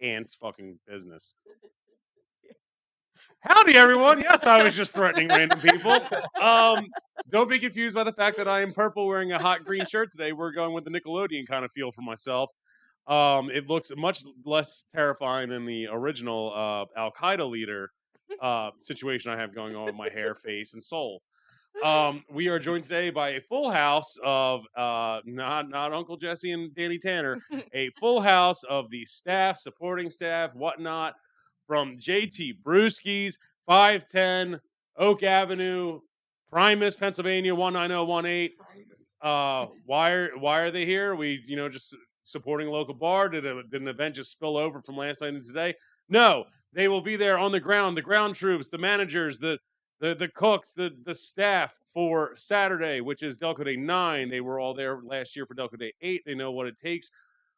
ants fucking business. Howdy, everyone. Yes, I was just threatening random people. Don't be confused by the fact that I am purple wearing a hot green shirt today. We're going with the Nickelodeon kind of feel for myself. It looks much less terrifying than the original Al Qaeda leader situation I have going on with my hair, face, and soul. We are joined today by a full house of not Uncle Jesse and Danny Tanner, a full house of the staff, supporting staff, whatnot, from JT Brewski's 510 Oak Avenue, Primus, Pennsylvania 19018. Why are they here? We just supporting a local bar. Did an event just spill over from last night into today? No, they will be there on the ground troops, the managers, the cooks, the staff for Saturday, which is Delco Day 9. They were all there last year for Delco Day 8. They know what it takes.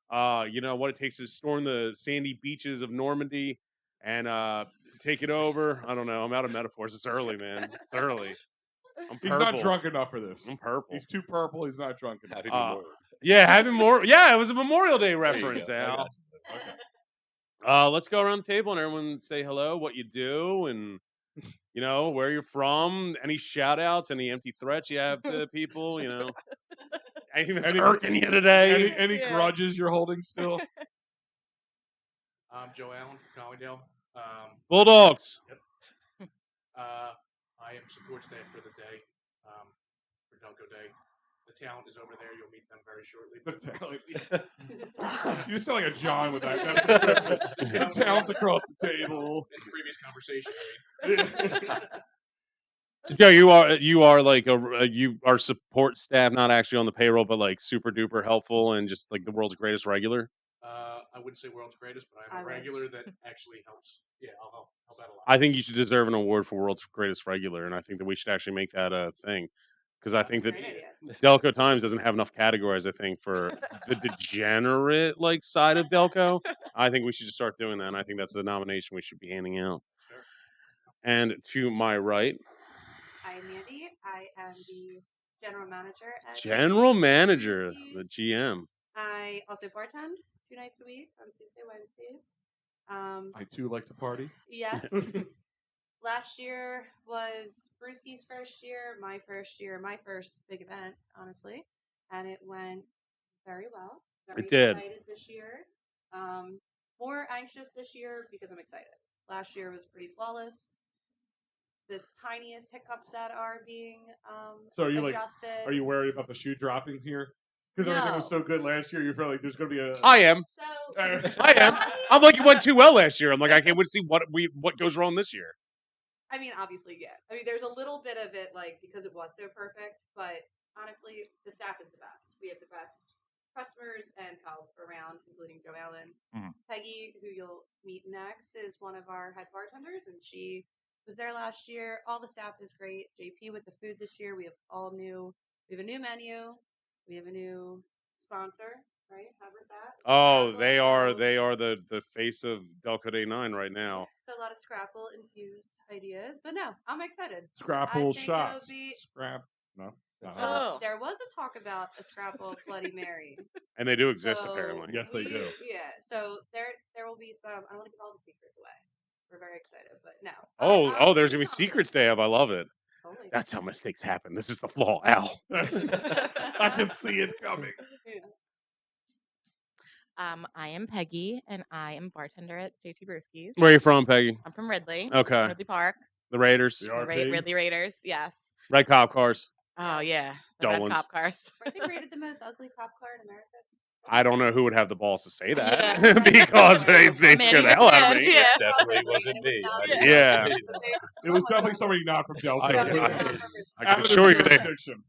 What it takes to storm the sandy beaches of Normandy and take it over. I don't know. I'm out of metaphors. It's early, man. It's early. He's not drunk enough for this. I'm purple. He's too purple. He's not drunk enough. Having more. Yeah, it was a Memorial Day reference, Al. Okay. Let's go around the table and everyone say hello, what you do, and where you're from. Any shout outs, any empty threats you have to people, anything that's irking you today. Any grudges you're holding still? I'm Joe Allen from Collydale. Bulldogs. Yep. I am support staff for the day, for Delco Day. The talent is over there. You'll meet them very shortly. You sound like a John with that description. The talent's across the table. In the previous conversation. So Joe, you are like you are support staff, not actually on the payroll, but like super duper helpful and just like the world's greatest regular. I wouldn't say world's greatest, but I'm a regular that actually helps. Yeah, I'll help out a lot. I think you should deserve an award for world's greatest regular, and I think that we should actually make that a thing. Because I think that Delco Times doesn't have enough categories, I think, for the degenerate side of Delco. I think we should just start doing that, and I think that's the nomination we should be handing out. Sure. And to my right, I'm Mandy. I am the general manager at the GM. I also bartend 2 nights a week on Tuesday, Wednesdays. I too like to party. Yes. Last year was Brewski's first year, my first big event, honestly, and it went very well. Very excited this year. More anxious this year because I'm excited. Last year was pretty flawless. The tiniest hiccups that are being So are you adjusted. Are you worried about the shoe dropping here? Because everything was so good last year, you feel like there's going to be a. I am. I am. I'm like, it went too well last year. I'm like, I can't wait to see what goes wrong this year. I mean, obviously, yeah. I mean, there's a little bit of it, because it was so perfect, but honestly, the staff is the best. We have the best customers and help around, including Joe Allen. Mm-hmm. Peggy, who you'll meet next, is one of our head bartenders, and she was there last year. All the staff is great. JP with the food this year. We have a new menu. We have a new sponsor, right? Haversat. Oh, they are the face of Delco Day 9 right now. So a lot of Scrapple infused ideas, but no, I'm excited. Scrapple shots. No. So there was a talk about a Scrapple Bloody Mary, and they do exist apparently. Yes, they do. Yeah, so there will be some. I don't want to give all the secrets away. We're very excited, but no. Oh, there's gonna be secrets day of. I love it. Totally. That's how mistakes happen. This is the flaw, Al. I can see it coming. Yeah. I am Peggy, and I am bartender at JT Brewski's. Where are you from, Peggy? I'm from Ridley. Okay. Ridley Park. The Raiders. The Ridley Raiders, yes. Red cop cars. Oh, yeah. The red ones. cop cars. Were they rated the most ugly cop car in America? I don't know who would have the balls to say that because they scare the hell out of me. Yeah. It definitely wasn't me. Yeah. It was definitely somebody not from Delco. I can assure you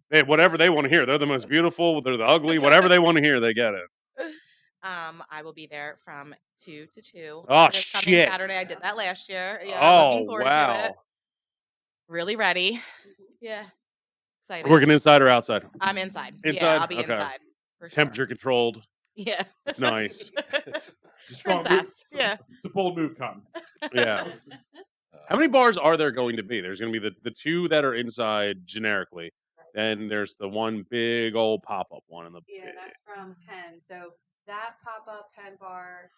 they whatever they want to hear. They're the most beautiful. They're the ugly. Whatever they want to hear, they get it. I will be there from 2 to 2. Oh, this coming shit. Saturday. I did that last year. Yeah, looking forward to it. Really ready. Yeah. Excited. Working inside or outside? I'm inside. Inside? Yeah, I'll be Okay. inside. For sure. Temperature controlled. Yeah. It's nice. Princess. Yeah. It's a bold move, Cotton. Yeah. How many bars are there going to be? There's going to be the 2 that are inside generically. Then there's the one big old pop-up one in the. Yeah, that's from Penn. So that pop-up pen bar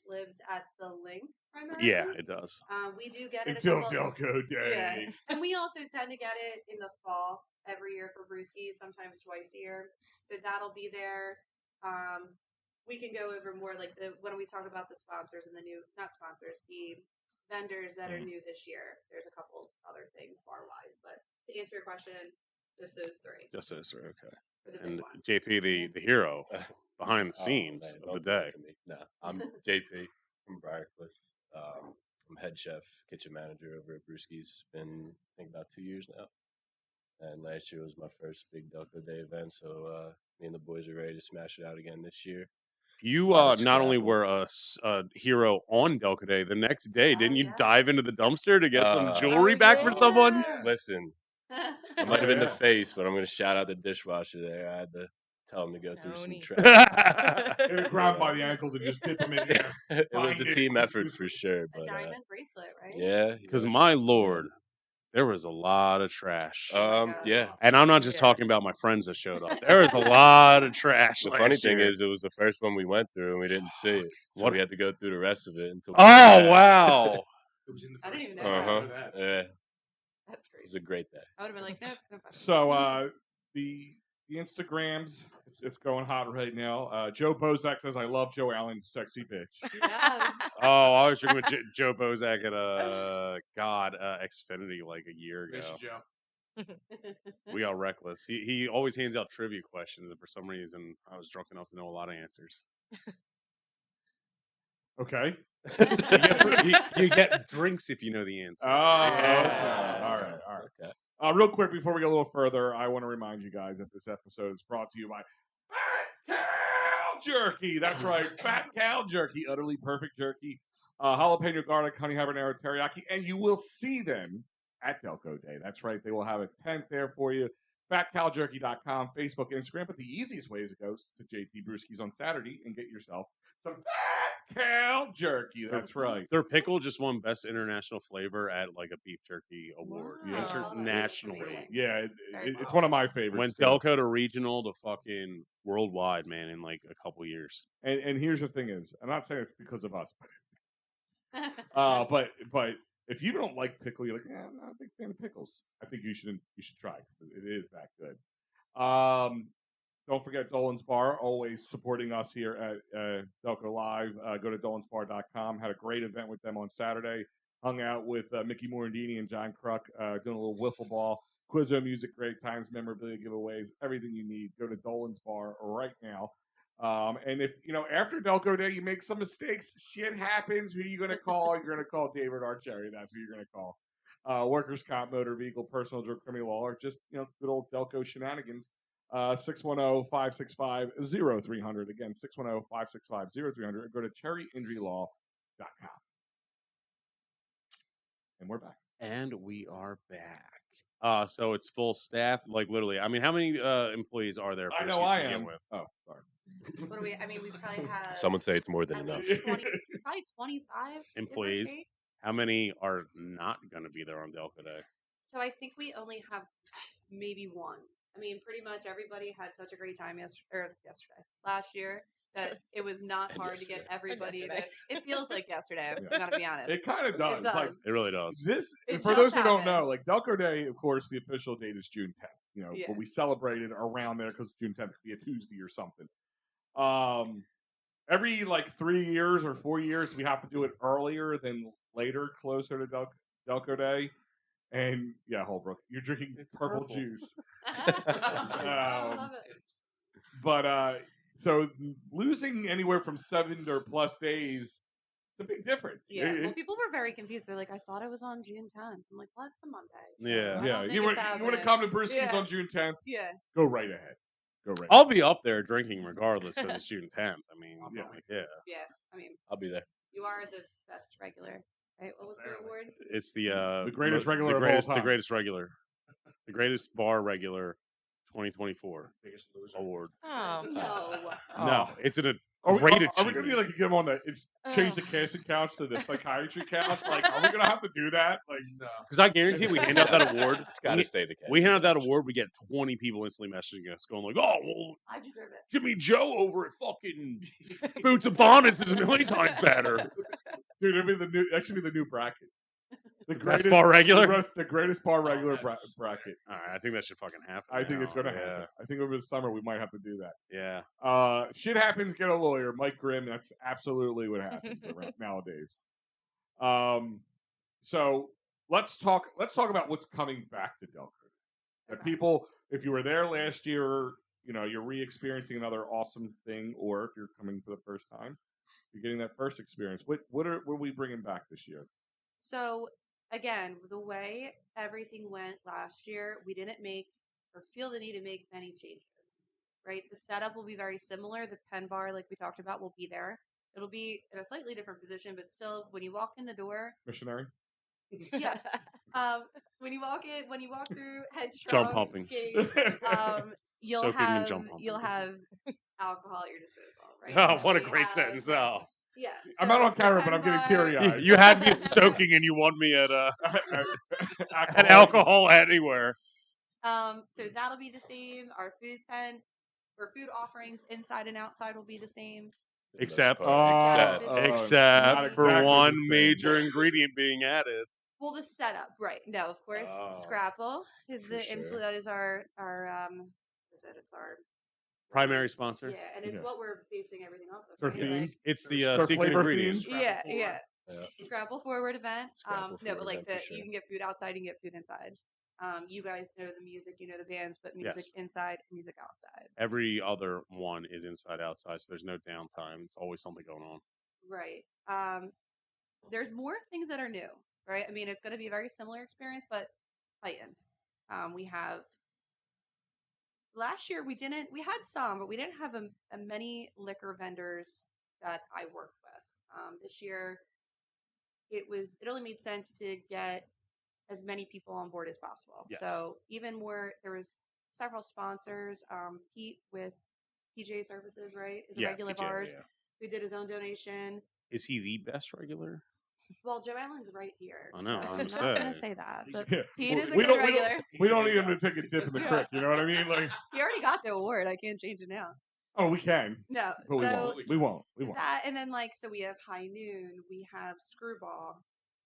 lives at the Link primarily. Yeah, it does. We do get it Until Delco Day. Yeah, and we also tend to get it in the fall every year for Brewski, sometimes twice a year. So that'll be there. We can go over more like when we talk about the sponsors and the new, not sponsors, the vendors that are new this year. There's a couple other things bar-wise, but to answer your question, just those three. Just those three, okay. For the And big ones. JP, the hero behind the scenes man, of the don't do day. it to me. Nah, I'm JP from Briarcliff. I'm head chef, kitchen manager over at Brewski's. Been, I think, about 2 years now. And last year was my first big Delco Day event, so me and the boys are ready to smash it out again this year. You Lot of not only scrapple. were a hero on Delco Day, the next day, didn't you yeah. dive into the dumpster to get some jewelry back for someone? Listen, I might have been the face, but I'm going to shout out the dishwasher there. I had to tell him to go through some Tony. trash. They would grab him by the ankles and just dip him in there. It was Find a it. team effort for sure. A But diamond bracelet, right? yeah. Because my lord, there was a lot of trash. Yeah. And I'm not just Yeah. talking about my friends that showed up. There was a lot of trash. The last funny thing year. is, it was the first one we went through, and we didn't see it. So What? we had to go through the rest of it until. Oh wow! It was in the I didn't first even know one. Uh-huh. That. Yeah, That's it was crazy. a great day. I would have been like, nope. So the Instagrams, it's going hot right now. Joe Bozak says, "I love Joe Allen's sexy bitch." Yes. Oh, I was drinking with Joe Bozak at Xfinity like a year Miss ago. you, Joe. We got reckless. He always hands out trivia questions, and for some reason, I was drunk enough to know a lot of answers. Okay. You get drinks if you know the answer. Oh, Yeah. okay. All right. Okay. Real quick, before we go a little further, I want to remind you guys that this episode is brought to you by Fat Cow Jerky. That's right, Fat Cow Jerky, utterly perfect jerky, jalapeno garlic, honey habanero teriyaki, and you will see them at Delco Day. That's right, they will have a tent there for you. FatCowJerky.com, Facebook, Instagram, but the easiest way is to go to JT Brewski's on Saturday and get yourself some Fat Cow Jerky. That's right. Their pickle just won best international flavor at like a beef jerky award Wow. internationally. Amazing. Yeah, Very it's well. one of my favorites. Went too. Delco to regional to fucking worldwide, man, in like a couple years. And here's the thing is, I'm not saying it's because of us, but if you don't like pickle, you're like, yeah, I'm not a big fan of pickles. I think you should try it. It is that good. Don't forget Dolan's Bar, always supporting us here at Delco Live. Go to dolansbar.com. Had a great event with them on Saturday. Hung out with Mickey Morandini and John Kruk, doing a little wiffle ball, Quizzo music, great times, memorabilia giveaways, everything you need. Go to Dolan's Bar right now. And if, after Delco Day, you make some mistakes, shit happens. Who are you going to call? You're going to call David Archerry. That's who you're going to call. Workers' comp, motor vehicle, personal injury, criminal law, or just, good old Delco shenanigans. 610-565-0300. Again, 610-565-0300. Go to cherryinjurylaw.com. And we're back. And we are back. So it's full staff, like literally. I mean, how many employees are there? I know Brewski's I to begin am. with? Oh, sorry. What do we? I mean, we probably have. Some would say it's more than at enough. least 20, probably 25 give or Employees. take. How many are not going to be there on Delco Day? So I think we only have maybe one. I mean, pretty much everybody had such a great time last year, that it was not And hard to get yesterday. everybody to. yesterday. It feels like yesterday. Yeah. I gotta be honest. It kind of does. does. Like It really does. this, It for just those who don't happened. know, like Delco Day, of course, the official date is June 10th. Yeah. But we celebrated around there because June 10th could be a Tuesday or something. Every like 3 years or 4 years, we have to do it earlier than later, closer to Delco Day. And yeah, Holbrook, you're drinking purple juice. I love it. But so losing anywhere from 7 or plus days, it's a big difference. Yeah. Well, people were very confused. They're like, I thought it was on June 10th. I'm like, well, it's a Monday. So Yeah. I Yeah, don't think you want it's to happening. come to Brewski's Yeah. on June 10th? Yeah. Go right ahead. Go right. I'll be up there drinking regardless because it's June 10th. I mean, Yeah. yeah. Yeah. I mean, I'll be there. you are the best regular, right? What was the award? It's the greatest regular of all the time. greatest regular, the greatest bar regular, 2024 Biggest loser. award. Oh. No. No, it's an Great Are we achievement. going to like give them on the change the casting couch to the psychiatry couch? Like, are we going to have to do that? Like, No. Because I guarantee we hand out that award. It's got to stay the case. We hand out that award, we get 20 people instantly messaging us, going like, "Oh, well, I deserve it. Jimmy Joe over at fucking Boots and Bonnets is a million times better." dude, that should be the new bracket. The Best bar regular? The greatest bar regular bracket. All right, I think that should fucking happen. I think it's going to yeah. happen. I think over the summer we might have to do that. Yeah. Shit happens, get a lawyer. Mike Grimm, that's absolutely what happens nowadays. So let's talk about what's coming back to Delco. That people, if you were there last year, you know, you're re-experiencing another awesome thing, or if you're coming for the first time, you're getting that first experience. What are we bringing back this year? So again, the way everything went last year, we didn't make or feel the need to make many changes, right? The setup will be very similar. The pen bar, like we talked about, will be there. It'll be in a slightly different position, but still, when you walk in the door, Missionary? yes. When you walk through Headstrong Jump pumping. Gate, you'll Soaking in jump have pumping. alcohol at your disposal, right? Oh, So what a we great have- sentence! Oh, Yeah. I'm not on the camera, pen but I'm getting bar- teary-eyed. you had me at soaking, and you won me at alcohol anywhere. So that'll be the same. Our food tent or food offerings inside and outside will be the same. Except not for exactly one the same. major ingredient being added. Well, the setup, right? No, of course, Oh, Scrapple is for the sure. that is our it's our Primary sponsor. yeah, and it's Yeah. what we're basing everything off of. For right? theme? Like, It's the Their secret flavor ingredient. theme? yeah, Scrapple yeah. Yeah. Scrapple forward event. Scrapple No, forward but like event for you sure. can get food outside, you can get food inside. You guys know the music, you know the bands, but music Yes. inside, music outside. Every other one is inside outside, so there's no downtime. It's always something going on. Right. There's more things that are new, right? I mean, it's going to be a very similar experience, but heightened. We have last year we had some, but we didn't have a many liquor vendors that I worked with. This year, it only made sense to get as many people on board as possible. Yes. So even more, there was several sponsors. Pete with PJ Services, right, is a regular of PJ, ours yeah. who did his own donation. Is he the best regular? Well, Joe Allen's right here. I know, So I'm I'm not saying. going to say that. But Yeah. Pete is a we good don't, regular. We don't need him to take a dip in the Yeah. creek. You know what I mean? Like, He already got the award. I can't change it now. oh, we can, No. but we so won't. We won't. We won't. that, and then so we have High Noon, we have Screwball,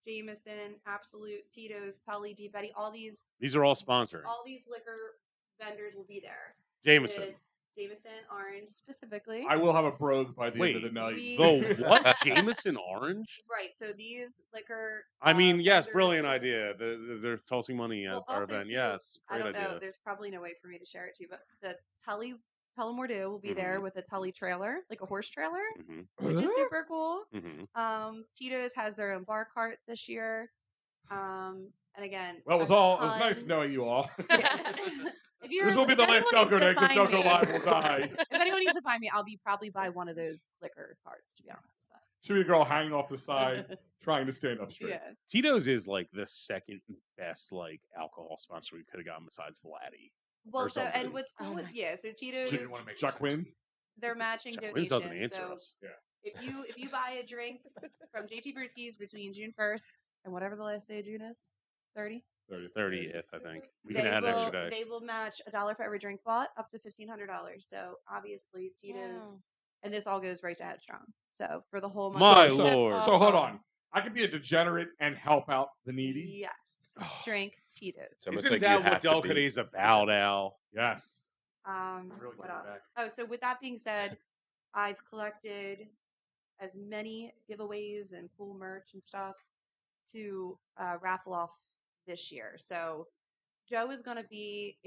Jameson, Absolute, Tito's, Tully, D. Betty. All these These are all sponsoring. liquor vendors will be there. Jameson. Jameson, Orange specifically. I will have a brogue by the end of Wait, the night. The what? Jameson Orange? Right. So these liquor. I mean, yes, vendors- brilliant idea. They're tossing money at Well, our also, event. too, Yes, I great don't know. idea. There's probably no way for me to share it to you, but the Tullamore will be there with a Tully trailer, like a horse trailer, Mm-hmm. which is super cool. Mm-hmm. Tito's has their own bar cart this year. And again, Well, it was nice knowing you all. If you're, This will be the if last anyone Delco day needs to because find Delco me- Live will die. If anyone needs to find me, I'll be probably by one of those liquor carts, to be honest. But. Should be a girl hanging off the side, trying to stand up straight. Yeah. Tito's is like the second best like alcohol sponsor we could have gotten besides Vladdy. Well, or so something. and what's cool Oh with my- so Tito's, Didn't want to make Chuck wins. they're matching Wins donations. doesn't answer So us. if you buy a drink from JT Brewski's between June 1st and whatever the last day of June is, 30. 30th, I think. We can add an extra day. They will match $1 for every drink bought up to $1,500. So obviously Tito's, Wow. and this all goes right to Headstrong. So for the whole month. My That's lord. So hold awesome. on. I could be a degenerate and help out the needy. Yes. Drink Tito's. So almost Isn't like you that what have to Delco be- Day's about, Al? Yes. Really What getting else? back. Oh, so with that being said, I've collected as many giveaways and cool merch and stuff to raffle off this year. So Joe is going to be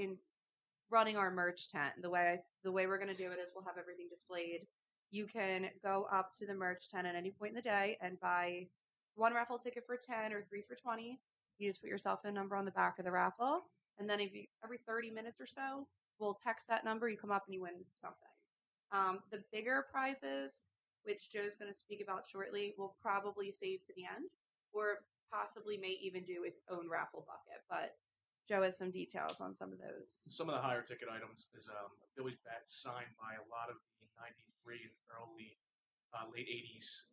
running our merch tent. The way we're going to do it is we'll have everything displayed. You can go up to the merch tent at any point in the day and buy one raffle ticket for 10 or 3 for 20. You just put your cell phone number on the back of the raffle, and then every 30 minutes or so, we'll text that number. You come up and you win something. The bigger prizes, which Joe's going to speak about shortly, we'll probably save to the end, or possibly may even do its own raffle bucket. But Joe has some details on some of those. Some of the higher ticket items is a Phillies bat signed by a lot of the '93 and early late '80s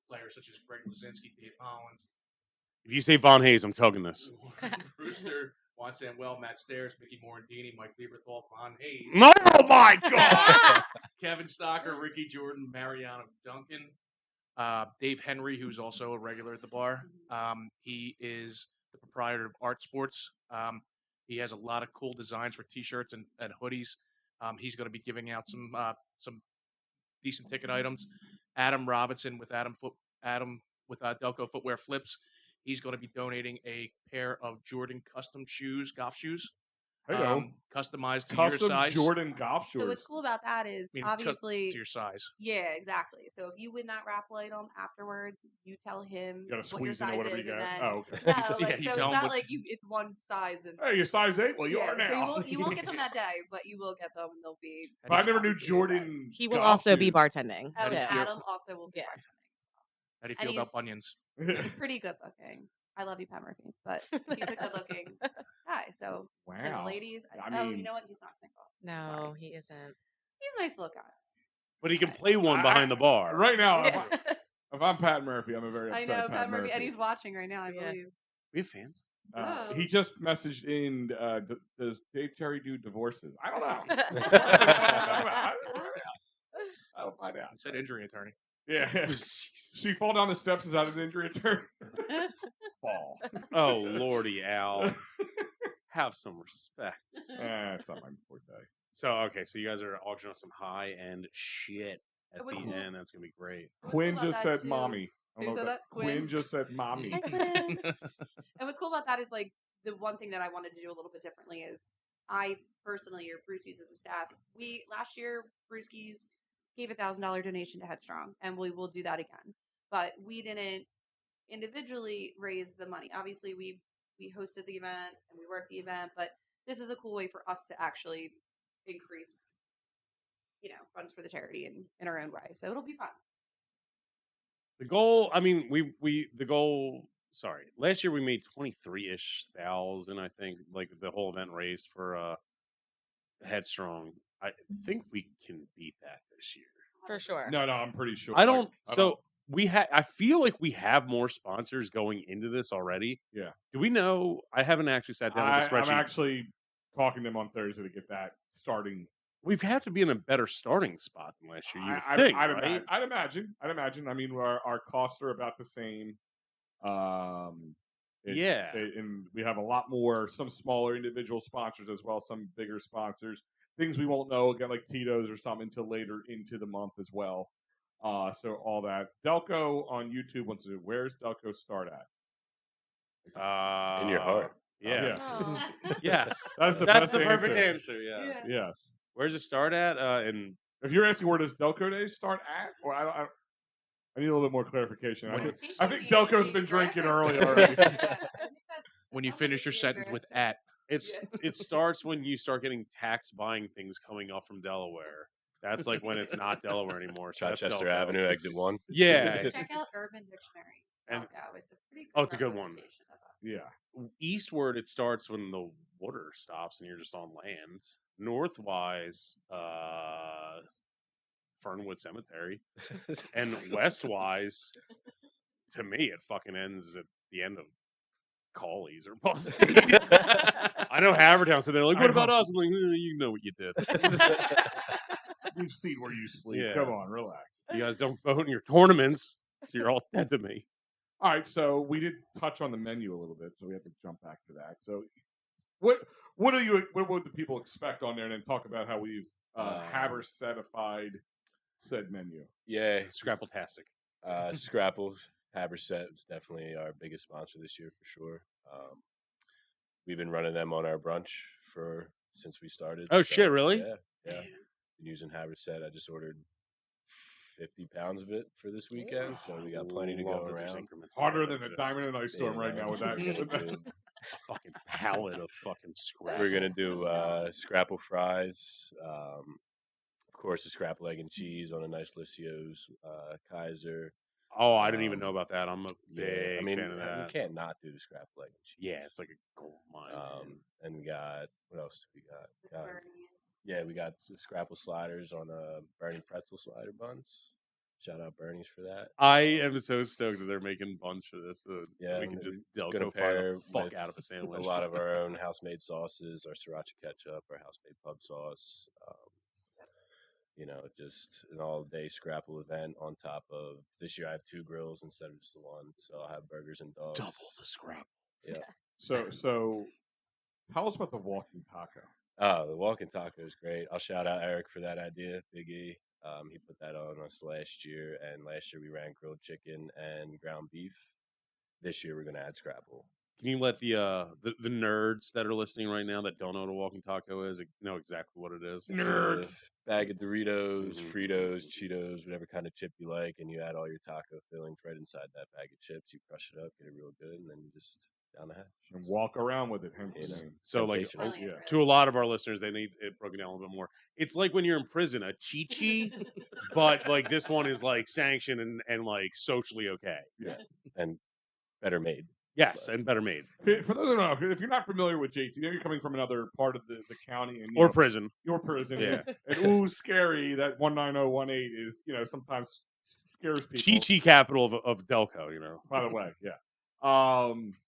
players such as Greg Luzinski, Dave Hollins, If you say Von Hayes, I'm chugging this. Brewster, Juan Samuel, Matt Stairs, Mickey Morandini, Mike Lieberthal, Von Hayes. Oh my God! Kevin Stocker, Ricky Jordan, Mariano Duncan, Dave Henry, who's also a regular at the bar. He is the proprietor of Art Sports. He has a lot of cool designs for T-shirts and hoodies. He's going to be giving out some decent ticket items. Adam Robinson with Adam with Delco Footwear Flips. He's going to be donating a pair of Jordan custom shoes, golf shoes. Customized to your size. Jordan golf shoes. So what's cool about that is obviously to your size. Yeah, exactly. So if you win that raffle item afterwards, you tell him what your size is, and then oh, okay. no, so it's not like it's one size. And hey, you're size 8. Well, you are now. So you won't get them that day, but you will get them, and they'll be. But I never knew Jordan. He will also be bartending. Adam also will be bartending. How do you feel about bunions? Pretty good looking. I love you, Pat Murphy, but he's a good-looking guy. So, to the ladies, I mean, you know what? He's not single. No, sorry. He isn't. He's nice to look at. But he can play one behind the bar. Right now, if I'm Pat Murphy, I'm a very upset. I know Pat Murphy, and he's watching right now. I believe. We have fans. He just messaged in. Does Dave Cherry do divorces? I don't know. I'll find out. Said injury attorney. Yeah. She fall down the steps is that an injury attorney? Fall. Oh Lordy, Al. Have some respect. It's not my forte. So so you guys are auctioning off some high end shit at the end. That's gonna be great. Quinn just said mommy. Who said that? Quinn just said mommy. And what's cool about that is like the one thing that I wanted to do a little bit differently is I personally, or Brewski's as a staff, last year Brewski's gave $1,000 donation to Headstrong, and we will do that again. But we didn't individually raise the money. Obviously, we hosted the event and we worked the event, but this is a cool way for us to actually increase, funds for the charity in our own way. So it'll be fun. The goal, last year we made 23-ish thousand, I think, like the whole event raised for Headstrong. I think we can beat that this year. For sure. No, I'm pretty sure. I feel like we have more sponsors going into this already. Yeah. Do we know? I haven't actually sat down with the spreadsheet. I'm actually talking to them on Thursday to get that starting. We've had to be in a better starting spot than last year. I'd imagine. I mean, our costs are about the same. And we have a lot more, some smaller individual sponsors as well, some bigger sponsors. Things we won't know, again, like Tito's or something until later into the month as well. So all that. Delco on YouTube wants to know, where's Delco start at? In your heart. Yeah. Oh. Yes. That's the perfect answer. Yes. Yeah. Yes. Where's it start at? If you're asking where does Delco Day start at, or I need a little bit more clarification. I think Delco's been drinking early already. When you finish your sentence with "at," it starts when you start getting tax buying things coming up from Delaware. That's like when it's not Delaware anymore. So Rochester Avenue, exit 1. Yeah. Check out Urban Dictionary. And it's a pretty good it's a good one. Yeah. Eastward, it starts when the water stops and you're just on land. Northwise, Fernwood Cemetery, and westwise, to me, it fucking ends at the end of Cawley's or Boston's. I know Havertown, so they're like, "What about us?" I'm like, "You know what you did." We've seen where you sleep. Yeah. Come on, relax. You guys don't vote in your tournaments, so you're all dead to me. All right, so we did touch on the menu a little bit, so we have to jump back to that. So, what would the people expect on there, and then talk about how we've Haberset-ified said menu? Yeah, Scrapple-tastic. Scrapple, Haberset is definitely our biggest sponsor this year for sure. We've been running them on our brunch since we started. Oh, shit, really? Yeah. Been using Haberset. I just ordered 50 pounds of it for this weekend, so we got plenty to go around. Harder than a diamond and ice storm right now with that. Fucking pallet of fucking scrap. We're gonna do Scrapple fries, of course, the scrapple egg and cheese on a nice Lucio's Kaiser. Oh, I didn't even know about that. I'm a big fan of that. You can't not do the scrapple egg and cheese. Yeah, it's like a gold mine. And we got, what else do we got? Yeah, we got scrapple sliders on Bernie pretzel slider buns. Shout out Bernie's for that. I am so stoked that they're making buns for this. So Yeah, we can just gonna Delco fire pair the fuck with out of a sandwich. a lot of our own house-made sauces, our sriracha ketchup, our house-made pub sauce. Just an all-day scrapple event on top of this year. I have 2 grills instead of just the one, so I'll have burgers and dogs. Double the scrap. Yeah. So tell us about the walking taco. Oh, the walking taco is great. I'll shout out Eric for that idea, Big E. He put that on us last year, and last year we ran grilled chicken and ground beef. This year we're gonna add scrapple. Can you let the nerds that are listening right now that don't know what a walking taco is know exactly what it is? It's a bag of Doritos, Fritos, Cheetos, whatever kind of chip you like, and you add all your taco fillings right inside that bag of chips. You crush it up, get it real good, and then you just down the hatch and walk around with it. Hence the name. So, like, to a lot of our listeners, they need it broken down a little bit more. It's like when you're in prison, a chi-chi, but like this one is like sanctioned and like socially okay. Yeah, and better made. Yes, and better made. For those who don't know, if you're not familiar with JT, maybe you're coming from another part of the county and prison. Your prison, yeah. And ooh, scary that 19018 is, sometimes scares people. Chi-chi capital of Delco, By the way, yeah.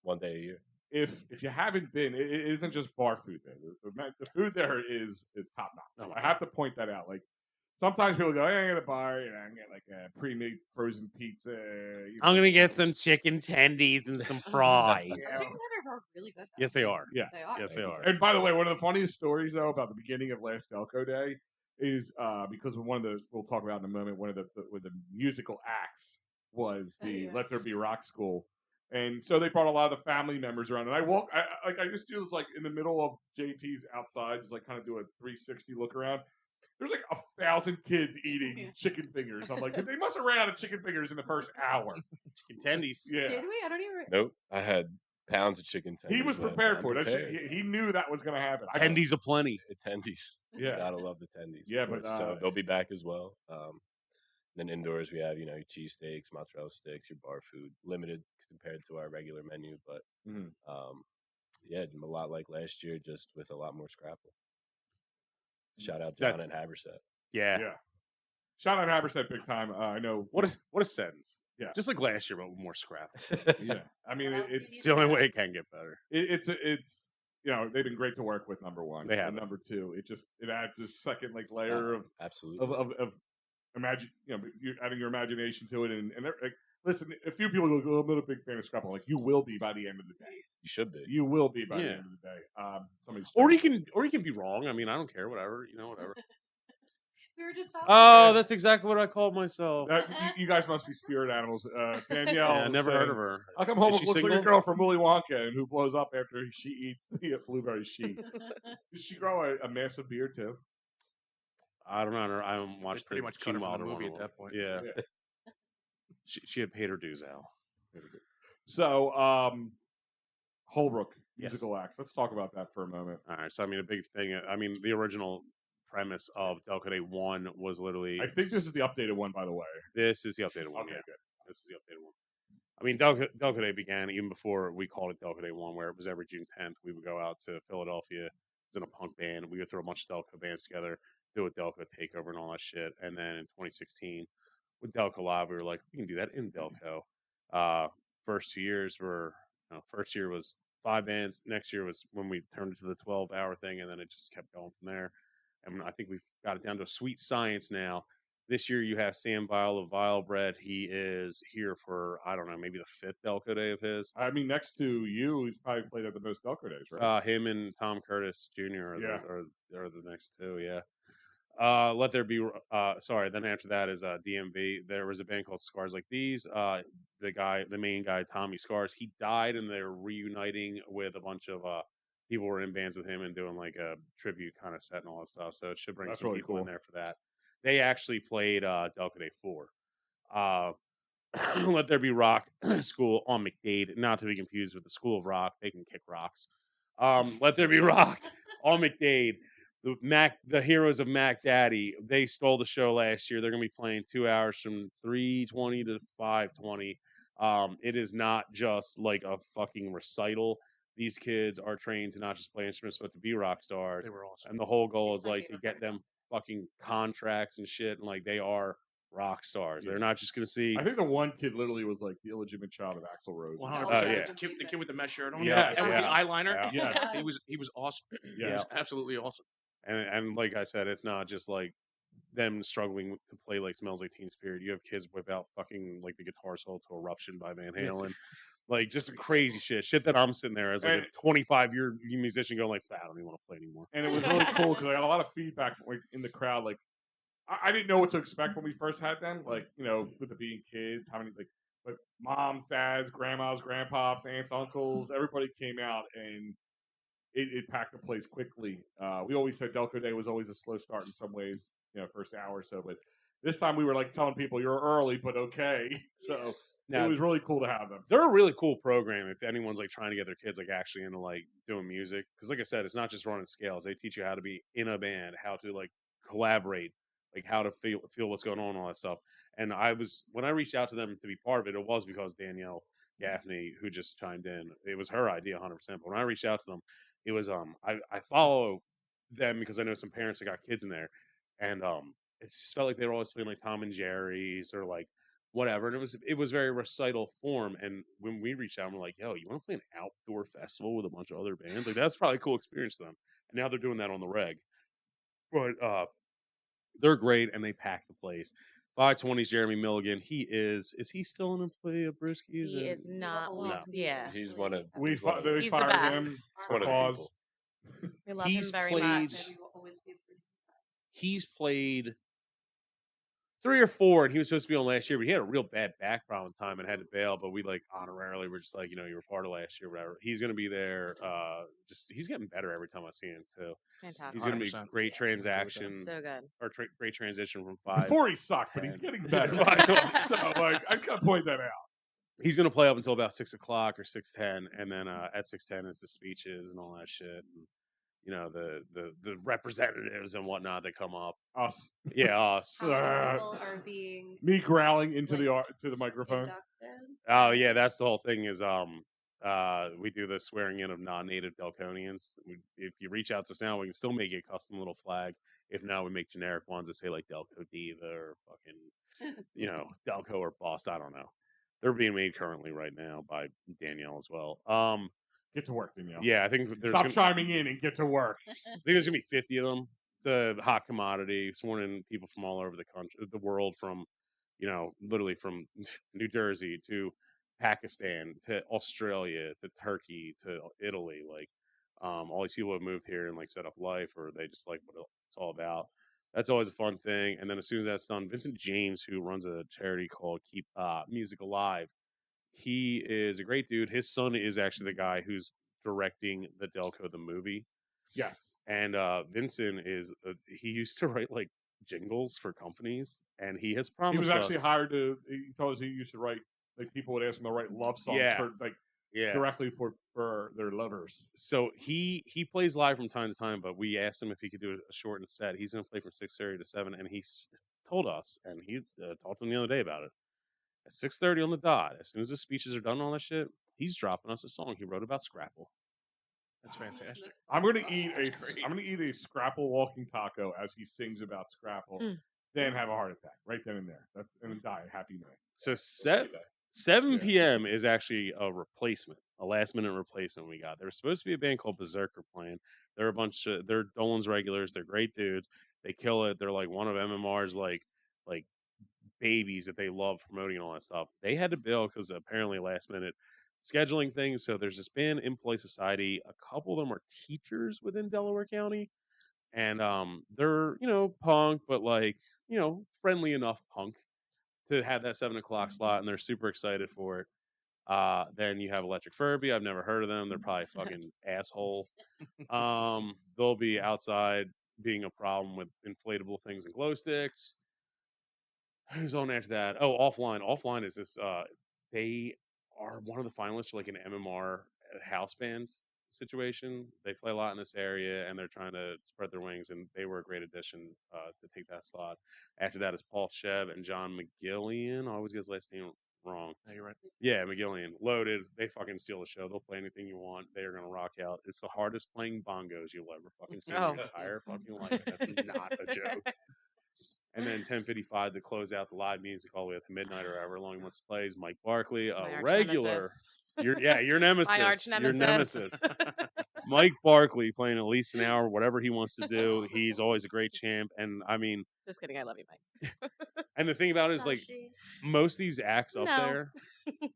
One day a year. If you haven't been, it isn't just bar food there. The food there is top notch. I have to point that out. Like, sometimes people go, I'm going to bar, I'm going to get like a pre-made frozen pizza. I'm going to get some chicken tendies and some fries. Chicken tenders are really good, though. Yes, they are. Yeah. They are. Yes, they are. And by the way, one of the funniest stories, though, about the beginning of last Delco Day is because we'll talk about in a moment, one of the musical acts was the Let There Be Rock School. And so they brought a lot of the family members around. And I just do this like in the middle of JT's outside, just like kind of do a 360 look around. There's like 1,000 kids eating chicken fingers. I'm like, they must have ran out of chicken fingers in the first hour. Chicken tendies. Yeah. Did we? I don't even. Nope. I had pounds of chicken tendies. He was prepared for it. He knew that was going to happen. Tendies aplenty. Tendies. Yeah. Gotta love the tendies. Yeah, but so they'll be back as well. Then indoors we have, your cheesesteaks, mozzarella sticks, your bar food, limited compared to our regular menu, but a lot like last year, just with a lot more scrapple. Shout out John at Haberset. Yeah. Shout out Haberset big time. I know what a sentence. Yeah, just like last year, but with more scrapple. Yeah, I mean it's the only way it can get better. It's they've been great to work with. Number one, they have. And number two, it adds this second like layer of absolutely of imagine you're adding your imagination to it and listen, a few people go, I'm not a big fan of scrapple. Like, you will be by the end of the day. You should be. You will be by the end of the day. Or you can be wrong. I mean, I don't care. Whatever. Whatever. We were just talking. Oh, that's exactly what I called myself. You guys must be spirit animals. Danielle. I never heard of her. I'll come home. Looks like a girl from Willy Wonka and who blows up after she eats the blueberry sheet. Did she grow a massive beard too? I don't know. I haven't watched pretty much cut her from the movie at that point. Yeah. She had paid her dues, Al. So, Holbrook musical acts. Let's talk about that for a moment. All right. So, I mean, a big thing. I mean, the original premise of Delco Day 1 was literally. I think this is the updated one, by the way. This is the updated one. Okay, yeah. Good. This is the updated one. I mean, Delco Day began even before we called it Delco Day 1, where it was every June 10th. We would go out to Philadelphia. It was in a punk band. We would throw a bunch of Delco bands together, do a Delco takeover and all that shit. And then in 2016, with Delco Live, we were like, we can do that in Delco. First 2 years first year was 5 bands. Next year was when we turned it to the 12-hour thing, and then it just kept going from there. And I think we've got it down to a sweet science now. This year you have Sam Vile of Vile Bread. He is here for, I don't know, maybe the 5th Delco Day of his. I mean, next to you, he's probably played at the most Delco days, right? Him and Tom Curtis Jr. are the next two, yeah. Let There Be, then after that is DMV. There was a band called Scars Like These. The main guy, Tommy Scars, he died, and they're reuniting with a bunch of people who were in bands with him and doing like a tribute kind of set and all that stuff. So it should bring some people in there for that. They actually played Delco Day 4. Let There Be Rock School on McDade, not to be confused with the School of Rock. They can kick rocks. Let There Be Rock on McDade. The Heroes of Mac Daddy, they stole the show last year. They're going to be playing 2 hours from 3:20 to 5:20. It is not just like a fucking recital. these kids are trained to not just play instruments but to be rock stars. They were awesome. And the whole goal It's is my like to favorite get part. them fucking contracts and shit, and like they are rock stars. Yeah. They're not just gonna see. I think the one kid literally was like the illegitimate child of Axl Rose. 100%. yeah. The kid with the mesh shirt on. Yeah, And with the yeah. eyeliner. Yeah. He was awesome. He Yeah. was absolutely awesome. And like I said, it's not just like them struggling to play like Smells Like Teen Spirit. You have kids whip out fucking like the guitar solo to Eruption by Van Halen. Like just crazy shit that I'm sitting there as like And- a 25-year musician going like, I don't even want to play anymore. And it was really cool because I got a lot of feedback from, like, in the crowd. Like, I didn't know what to expect when we first had them. Like, you know, with it being kids, how many like moms, dads, grandmas, grandpops, aunts, uncles, everybody came out and it packed the place quickly. We always said Delco Day was always a slow start in some ways, you know, first hour or so. But this time we were like telling people you're early, but okay. So Now, it was really cool to have them. they're a really cool program if anyone's like trying to get their kids like actually into like doing music, because like I said, it's not just running scales. They teach you how to be in a band, how to like collaborate, like how to feel what's going on, all that stuff. And when I reached out to them to be part of it, it was because Danielle Gaffney, who just chimed in, it was her idea 100%. But when I reached out to them, it was I follow them because I know some parents that got kids in there, and it just felt like they were always playing like Tom and Jerry's or like whatever, and it was very recital form. And when we reached out, we're like, yo, you want to play an outdoor festival with a bunch of other bands? Like that's probably a cool experience to them. And now they're doing that on the reg. But they're great and they pack the place. 520's Jeremy Milligan. Is he still an employee of Brewski's? He is not. Always Well, be yeah. He's one of We he's one of- they He's the fired him best. he's for one of the cause. people. We love He's him very played- much. And we will always be Bruce. He's played 3 or 4, and he was supposed to be on last year, but he had a real bad back problem time and had to bail. But we like honorarily were just like, you know, you were part of last year, whatever. He's gonna be there. He's getting better every time I see him too. Fantastic. He's gonna be 100%. great transaction So good. or great transition from 5. Before he sucked, but he's 10. getting better. So like, I just gotta point that out. He's gonna play up until about 6:00 or 6:10, and then at 6:10 is the speeches and all that shit. And, you know, the representatives and whatnot that come up. Us, Yeah, us. How many people are being me growling into the microphone. inducted? Oh yeah, that's the whole thing. Is we do the swearing in of non-native Delconians. If you reach out to us now, we can still make you a custom little flag. If not, we make generic ones that say like Delco Diva or fucking, you know, Delco or Boss. I don't know. They're being made currently right now by Danielle as well. Get to work, Danielle. Yeah, I think there's Stop gonna, chiming in and get to work. I think there's gonna be 50 of them. It's a hot commodity. Sworn in people from all over the country, the world, from, you know, literally from New Jersey to Pakistan to Australia to Turkey to Italy. Like, all these people have moved here and like set up life, or they just like what it's all about. That's always a fun thing. And then as soon as that's done, Vincent James, who runs a charity called Keep Music Alive, he is a great dude. His son is actually the guy who's directing the Delco the movie. Yes. And Vincent is he used to write like jingles for companies, and he has promised He was actually us, hired to. He told us he used to write. Like people would ask him to write love songs Yeah. for like yeah. directly for their lovers. So he plays live from time to time, but we asked him if he could do a shortened set. He's going to play from 6:30 to 7, and he's told us, and he talked to him the other day about it. At 6:30 on the dot, as soon as the speeches are done, and all that shit, he's dropping us a song he wrote about Scrapple. That's fantastic. I'm gonna eat That's great. I'm gonna eat a Scrapple walking taco as he sings about Scrapple, then have a heart attack right then and there. That's and then die a happy man. So 7 p.m. is actually a replacement, a last minute replacement we got. There was supposed to be a band called Berserker playing. They're they're Dolan's regulars. They're great dudes. They kill it. They're like one of MMR's like babies that they love promoting and all that stuff. They had to bail because apparently last minute scheduling things. So there's this band in Play Society. A couple of them are teachers within Delaware County. And they're, you know, punk, but like, you know, friendly enough punk to have that 7:00 slot, and they're super excited for it. Then you have Electric Furby. I've never heard of them. They're probably fucking asshole. They'll be outside being a problem with inflatable things and glow sticks. Who's on after that? Oh, Offline. Offline is this. They are one of the finalists for like an MMR house band situation. They play a lot in this area, and they're trying to spread their wings. And they were a great addition to take that slot. After that is Paul Sheb and John McGillian. I always get his last name Wrong. No, you're right. Yeah, McGillian. Loaded. They fucking steal the show. They'll play anything you want. They are going to rock out. It's the hardest playing bongos you'll ever fucking see in your entire fucking life. That's not a joke. And then 10:55 to close out the live music all the way up to midnight or however long he wants to play is Mike Barkley, a regular. Your nemesis. My arch Your nemesis. Mike Barkley playing at least an hour, whatever he wants to do. He's always a great champ. And I mean, just kidding. I love you, Mike. And the thing about it is, like, most of these acts up there,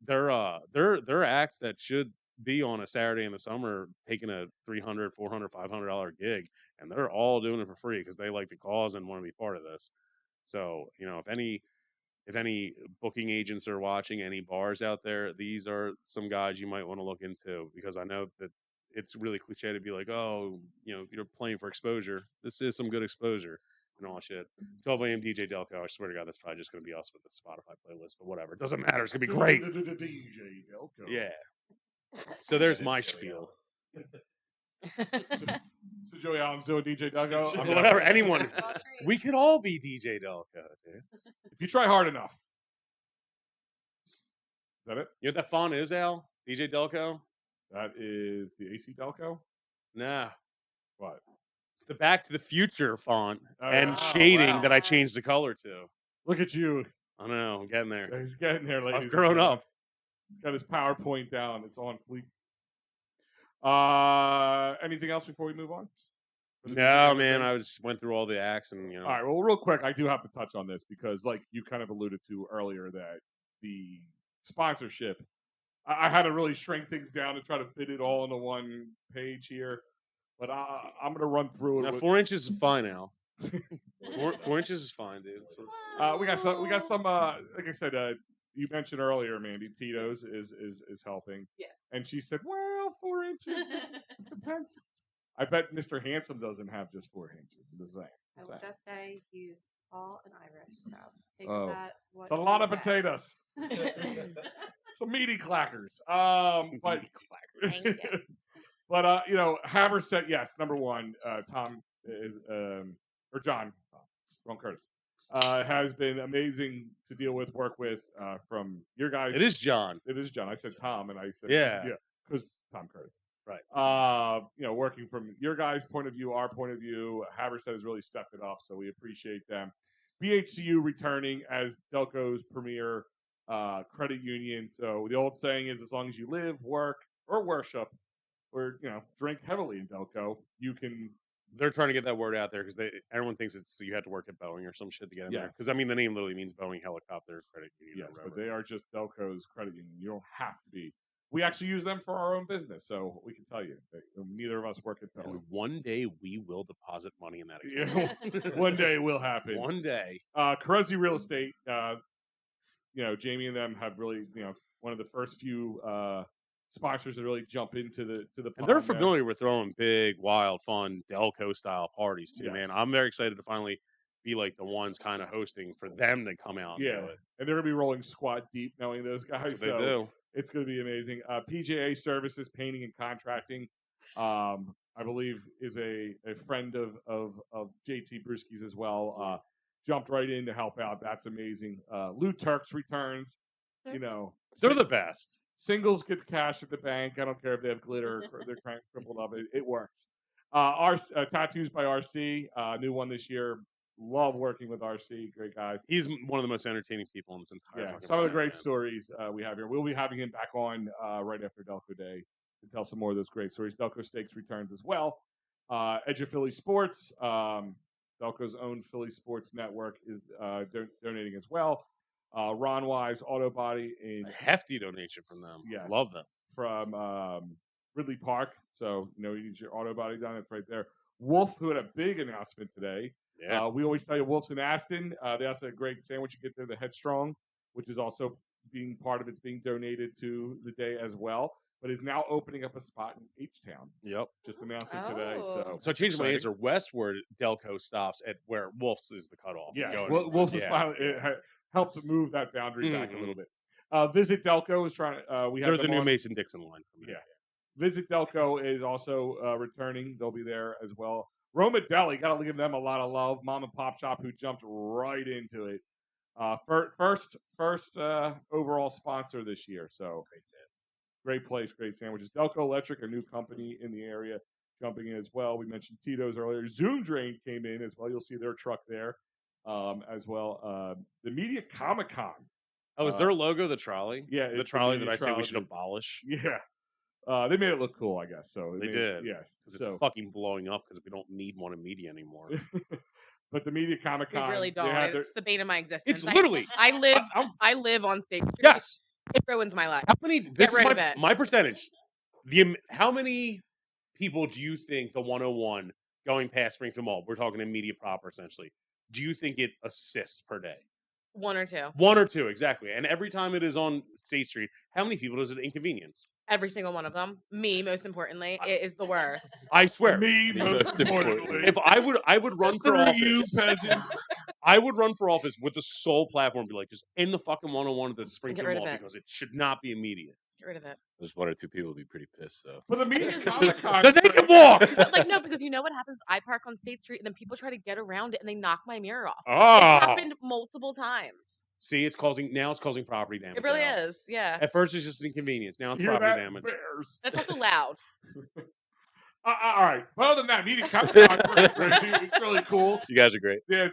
they're acts that should be on a Saturday in the summer taking a $300, $400, $500 gig, and they're all doing it for free because they like the cause and want to be part of this. So, if any booking agents are watching, any bars out there, these are some guys you might want to look into, because I know that it's really cliche to be like, oh, you're playing for exposure. This is some good exposure and all that shit. 12 a.m. DJ Delco. I swear to God, that's probably just going to be us with the Spotify playlist, but whatever. It doesn't matter. It's going to be great. DJ Delco. Yeah. So there's my spiel. So Joey Allen's doing DJ Delco. Whatever. Anyone. We could all be DJ Delco, dude. If you try hard enough. Is that it? You know what that font is, Al? DJ Delco? That is the AC Delco? Nah. What? It's the Back to the Future font and shading that I changed the color to. Look at you. I don't know. I'm getting there. He's getting there, ladies. I've grown up. He's got his PowerPoint down. It's on fleek. Anything else before we move on? No, man. I just went through all the acts and, All right. Well, real quick, I do have to touch on this because, like you kind of alluded to earlier, that the sponsorship, I had to really shrink things down to try to fit it all into one page here. But I'm going to run through it. Now, 4 inches is fine, Al. 4 inches is fine, dude. We got some. Like I said, you mentioned earlier, Mandy, Tito's is helping. Yes. And she said, "Well, 4 inches depends." I bet Mr. Handsome doesn't have just 4 inches. The same. I will just say he's tall and Irish, so take that. It's a lot of potatoes. Some meaty clackers. But but Haverset, yes, number one. Tom is or John, Ron Curtis, has been amazing to deal with, work with. From your guys, it is John. It is John. I said Tom, and I said because Tom Curtis. Right. Working from your guys' point of view, our point of view, Haverset has really stepped it up, so we appreciate them. BHCU returning as Delco's premier credit union. So the old saying is, as long as you live, work, or worship, or drink heavily in Delco, you can. They're trying to get that word out there because everyone thinks you have to work at Boeing or some shit to get in there. Because I mean, the name literally means Boeing Helicopter Credit Union. Yes, but they are just Delco's credit union. You don't have to be. We actually use them for our own business, so we can tell you that neither of us work at Boeing. And one day we will deposit money in that account. One day it will happen. One day. Carezzi Real Estate. Jamie and them have really, one of the first few sponsors that really jump into the. And they're familiar with throwing big, wild, fun Delco style parties too, man. I'm very excited to finally be like the ones kind of hosting for them to come out. And do it. And they're gonna be rolling squad deep, knowing those guys. They do. It's gonna be amazing. PJA Services, Painting and Contracting, I believe is a friend of JT Brewski's as well. Jumped right in to help out. That's amazing. Lou Turks returns. They're the best. Singles get cash at the bank. I don't care if they have glitter or they're crippled up. It works. Tattoos by RC, new one this year. Love working with RC. Great guy. He's one of the most entertaining people in this entire. Yeah, some of the great stories we have here. We'll be having him back on right after Delco Day to tell some more of those great stories. Delco Stakes returns as well. Edge of Philly Sports, Delco's own Philly Sports Network, is donating as well. Ron Wise Auto Body, a hefty donation from them. Yes, love them. From Ridley Park. So you need your auto body done. It's right there. Wolf, who had a big announcement today. Yeah. We always tell you Wolf's in Aston. They also had a great sandwich you get there, the Headstrong, which is also being part of it's being donated to the day as well. But is now opening up a spot in H-Town. Yep. Just announced it today. So I changed my answer. Westward, Delco stops at where Wolf's is the cutoff. Yeah. Wolf's is finally helped move that boundary back a little bit. Visit Delco is trying. They're the new Mason-Dixon line. Yeah. Visit Delco is also returning. They'll be there as well. Roma Deli, got to give them a lot of love. Mom and Pop Shop, who jumped right into it. First overall sponsor this year. So great place, great sandwiches. Delco Electric, a new company in the area, jumping in as well. We mentioned Tito's earlier. Zoom Drain came in as well. You'll see their truck there as well. The Media Comic Con. Oh, is their logo the trolley? Yeah, the trolley that I say we should abolish. Yeah. They made it look cool, I guess. So they did. Yes. Because it's fucking blowing up because we don't need one in media anymore. But the Media Comic Con. We really don't. It's the bane of my existence. It's literally. I live on State Street. Yes. It ruins my life. How many? Get rid of it. My percentage. How many people do you think the 101 going past Springfield Mall? We're talking in media proper, essentially. Do you think it assists per day? 1 or 2. 1 or 2, exactly. And every time it is on State Street, how many people does it inconvenience? Every single one of them. Me, most importantly, it is the worst. I swear. Me, most importantly. If I would run for office. You peasants. I would run for office with the sole platform, be like, just end the fucking 101 at the Springfield Mall because it should not be immediate. Get rid of it. There's 1 or 2 people would be pretty pissed, so. But the Media Comic Con. Then they can walk! But no, because you know what happens? I park on State Street and then people try to get around it and they knock my mirror off. Oh. It's happened multiple times. See, it's causing property damage. It really is, yeah. At first, it's just an inconvenience. Now it's property damage. Bears. That's also loud. All right. Well, other than that, Media Comic Con, it's really cool. You guys are great. Yeah,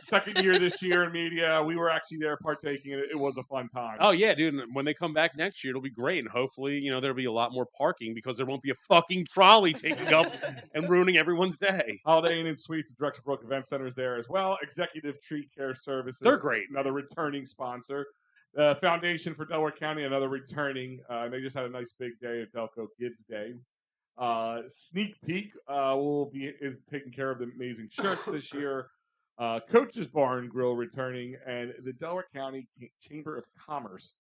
second year this year in media. We were actually there partaking in it. It was a fun time. Oh, yeah, dude. And when they come back next year, it'll be great. And hopefully, there'll be a lot more parking because there won't be a fucking trolley taking up and ruining everyone's day. Holiday Inn and Suites, the Director Brook Event Center is there as well. Executive Tree Care Services. They're great. Another returning sponsor. Foundation for Delaware County, another returning. They just had a nice big day at Delco Gives Day. Sneak Peek is taking care of the amazing shirts this year. Coach's Bar and Grill returning, and the Delaware County Chamber of Commerce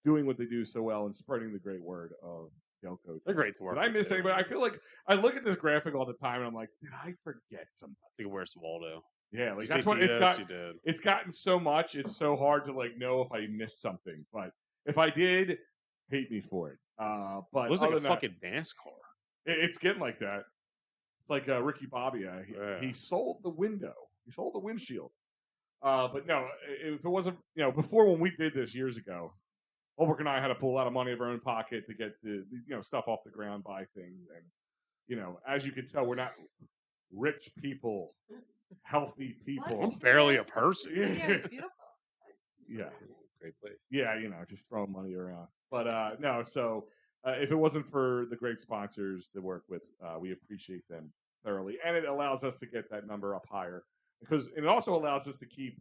doing what they do so well and spreading the great word of Delco. They're great to work. Did I miss anybody? I feel like I look at this graphic all the time and I'm like, did I forget somebody? I think where's Waldo? Yeah, like that's what it's gotten so much. It's so hard to know if I missed something. But if I did, hate me for it. But it looks like a fucking NASCAR. It's getting like that. It's like Ricky Bobby. He sold the window. He sold the windshield. But no, if it wasn't, before when we did this years ago, Holbrook and I had to pull a lot of money out of our own pocket to get the stuff off the ground, buy things. And, as you can tell, we're not rich people, healthy people. I'm barely a person. Yeah, it's beautiful. Yeah. Great place. Yeah, just throwing money around. But no, so if it wasn't for the great sponsors to work with, we appreciate them thoroughly. And it allows us to get that number up higher because it also allows us to keep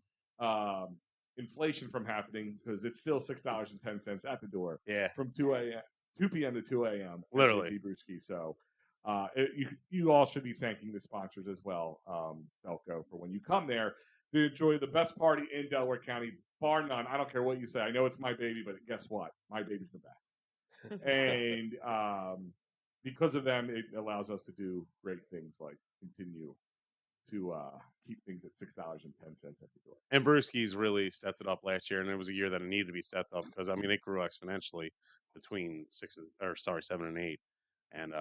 inflation from happening because it's still $6.10 at the door. Yeah. From 2 p.m. to 2 a.m. Literally. JT Brewski. So you all should be thanking the sponsors as well, Delco, for when you come there to enjoy the best party in Delaware County, bar none. I don't care what you say. I know it's my baby, but guess what? My baby's the best. And because of them, it allows us to do great things like continue to keep things at $6.10 at the door. And Brewski's really stepped it up last year, and it was a year that it needed to be stepped up because they grew exponentially between 7 and 8, and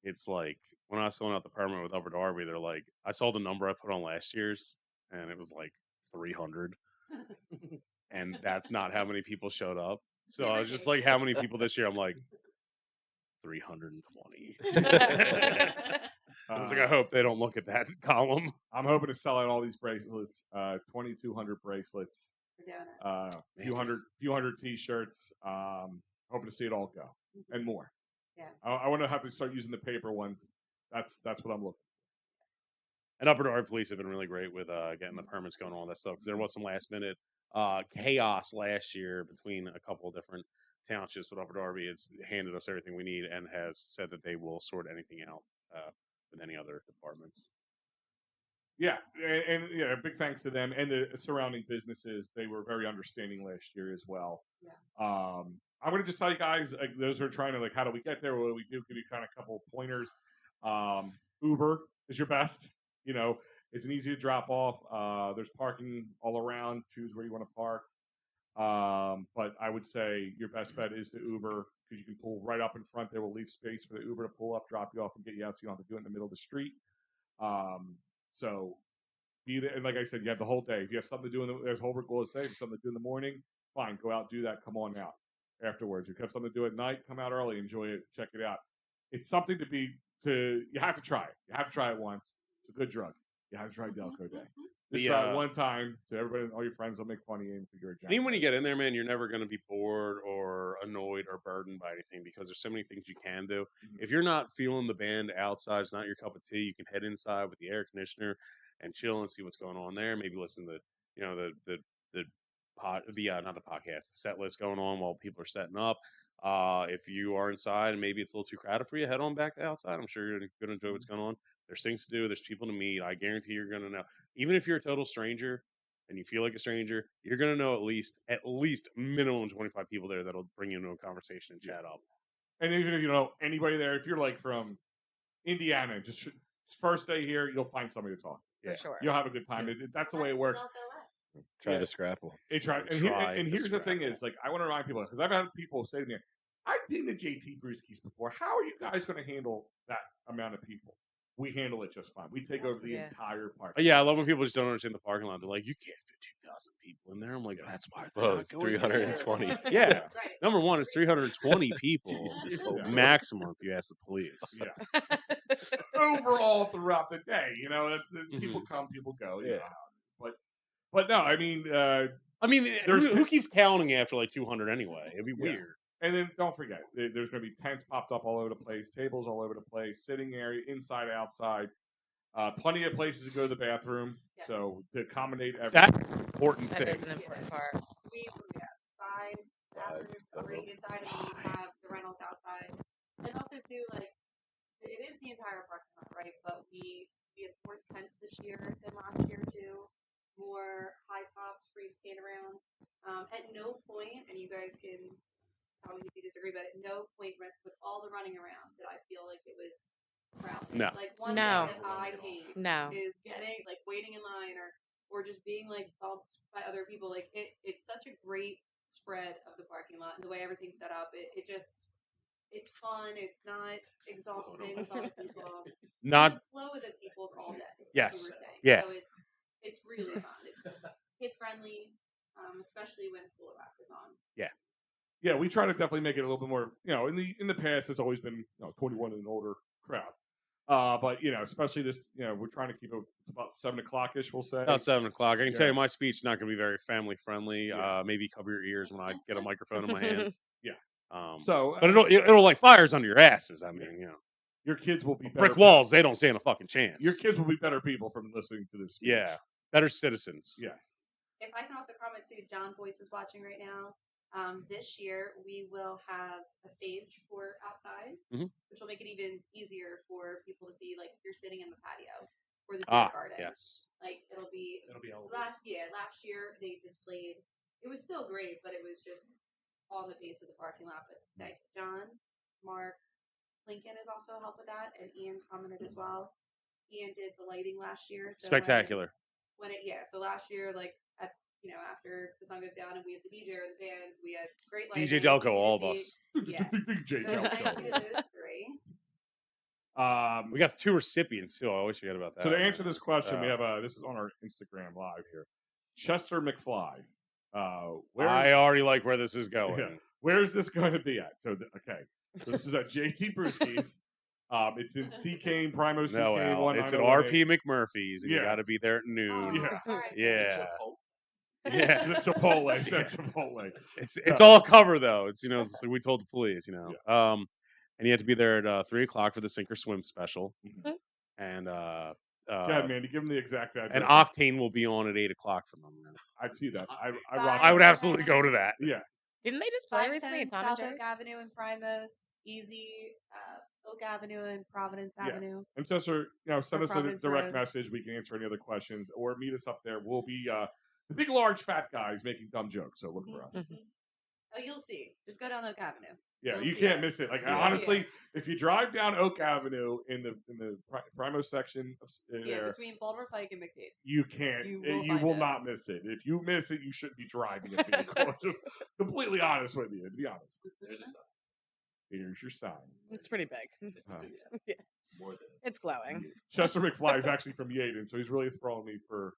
it's like when I was filling out the permit with Upper Darby, they're like, I saw the number I put on last year's, and it was like 300, and that's not how many people showed up. So I was just like, how many people this year? I'm like, 320. I was like, I hope they don't look at that column. I'm hoping to sell out all these bracelets, 2,200 bracelets, few hundred T-shirts. Hoping to see it all go and more. Yeah, I want to have to start using the paper ones. That's what I'm looking for. And Upper Darby Police have been really great with getting the permits going on all that stuff because there was some last minute chaos last year between a couple of different townships, but Upper Darby has handed us everything we need and has said that they will sort anything out with any other departments. Yeah, and big thanks to them and the surrounding businesses. They were very understanding last year as well. Yeah. I'm going to just tell you guys, those who are trying to, how do we get there? What do we do? Give you kind of a couple of pointers. Uber is your best. It's an easy to drop off. There's parking all around. Choose where you want to park. But I would say your best bet is to Uber because you can pull right up in front. They will leave space for the Uber to pull up, drop you off, and get you out so you don't have to do it in the middle of the street. So be there. And like I said, you have the whole day. If you have something to do, as Holbrook will say, if you have something to do in the morning, fine, go out, do that. Come on out afterwards. If you have something to do at night, come out early, enjoy it, check it out. It's something you have to try it. You have to try it once. It's a good drug. You have to try Delco Day. Just try it one time, so everybody, all your friends will make fun of you and figure it out. Even when you get in there, man, you're never going to be bored or annoyed or burdened by anything because there's so many things you can do. If you're not feeling the band outside, it's not your cup of tea, you can head inside with the air conditioner and chill and see what's going on there. Maybe listen to, not the podcast, the set list going on while people are setting up. If you are inside and maybe it's a little too crowded for you, head on back to outside. I'm sure you're going to enjoy what's going on. There's things to do. There's people to meet. I guarantee you're going to know. Even if you're a total stranger and you feel like a stranger, you're going to know at least minimum 25 people there that'll bring you into a conversation and chat up. And even if you know anybody there, if you're like from Indiana, just first day here, you'll find somebody to talk. For sure. You'll have a good time. That's the way it works. Try the Scrapple. And here's the thing is, like, I want to remind people, because I've had people say to me, I've been to JT Brewski's before. How are you guys going to handle that amount of people? We handle it just fine. We take over the entire park. Yeah, I love when people just don't understand the parking lot. They're like, you can't fit 2,000 people in there. I'm like, that's why it's 320. Yeah. Number one, it's 320 people maximum if you ask the police. Yeah. Overall throughout the day, people come, people go. Yeah. But no, I mean, who keeps counting after like 200 anyway? It'd be weird. And then don't forget, there's going to be tents popped up all over the place, tables all over the place, sitting area, inside, outside. Plenty of places to go to the bathroom. Yes. So to accommodate everything. That's an important thing. That is an important part. We have 5 bathrooms, 3 inside, and we have the rentals outside. And also, too, like, it is the entire parking lot, right? But we had more tents this year than last year, too. More high tops for you to stand around. At no point, and you guys can tell me if you disagree, but at no point with all the running around that I feel like it was crowded. No. Like one thing that I hate is getting like waiting in line or just being like bumped by other people. Like it's such a great spread of the parking lot and the way everything's set up. It's fun. It's not exhausting with all the people. Not the flow of the people's all day. Yes. You were saying. Yeah. So it's really fun. It's kid friendly, especially when school wrap is on. Yeah. Yeah, we try to definitely make it a little bit more. In the past, it's always been 21 and older crowd. But especially this, we're trying to keep it about 7 o'clock ish. We'll say about 7 o'clock. I can tell you, my speech is not going to be very family friendly. Yeah. Maybe cover your ears when I get a microphone in my hand. Yeah. But it'll like fires under your asses. I mean, your kids will be brick walls. They don't stand a fucking chance. Your kids will be better people from listening to this speech. Yeah, better citizens. Yes. If I can also comment too, John Boyce is watching right now. This year we will have a stage for outside, which will make it even easier for people to see. Like if you're sitting in the patio or the beer garden, yes, like it'll be last year they displayed. It was still great, but it was just on the base of the parking lot. But like John, Mark, Lincoln has also helped with that, and Ian commented as well. Ian did the lighting last year. So spectacular. So last year, like at after the sun goes down and we have the DJ or the band, we had great lighting. DJ Delco, all of us. Yeah. DJ Delco. Thank you to those 3. We got 2 recipients too. I always forget about that. So to answer this question, we have this is on our Instagram live here. Chester McFly. I already like where this is going. Yeah. Where's this going to be at? So this is at JT Brewski's. It's in C-Cane, Primo C-Cane. It's at RP McMurphy's, and you got to be there at noon. Yeah. Chipotle. That's Chipotle. It's all cover though. It's so we told the police. And you have to be there at 3 o'clock for the sink or swim special. And God, man, you give them the exact address. And Octane will be on at 8 o'clock for them. Man. I'd see that. I would absolutely go to that. Yeah. Didn't they just play recently at Tom and South Joe's? Oak Avenue in Primos, Easy Oak Avenue and Providence Avenue. And Chester, send us a direct Road. message. We can answer any other questions or meet us up there. We'll be the big, large, fat guys making dumb jokes. So look for us. Oh, you'll see. Just go down Oak Avenue. Yeah, you can't miss it. Like honestly, if you drive down Oak Avenue in the Primo section of there, between Baltimore Pike and McDade, you can't. You will not miss it. If you miss it, you shouldn't be driving a vehicle. Just completely honest with you. To be honest, There's a sign. Here's your sign. It's pretty big. Yeah. More than It's glowing. Chester McFly is actually from Yeadon, so he's really throwing me for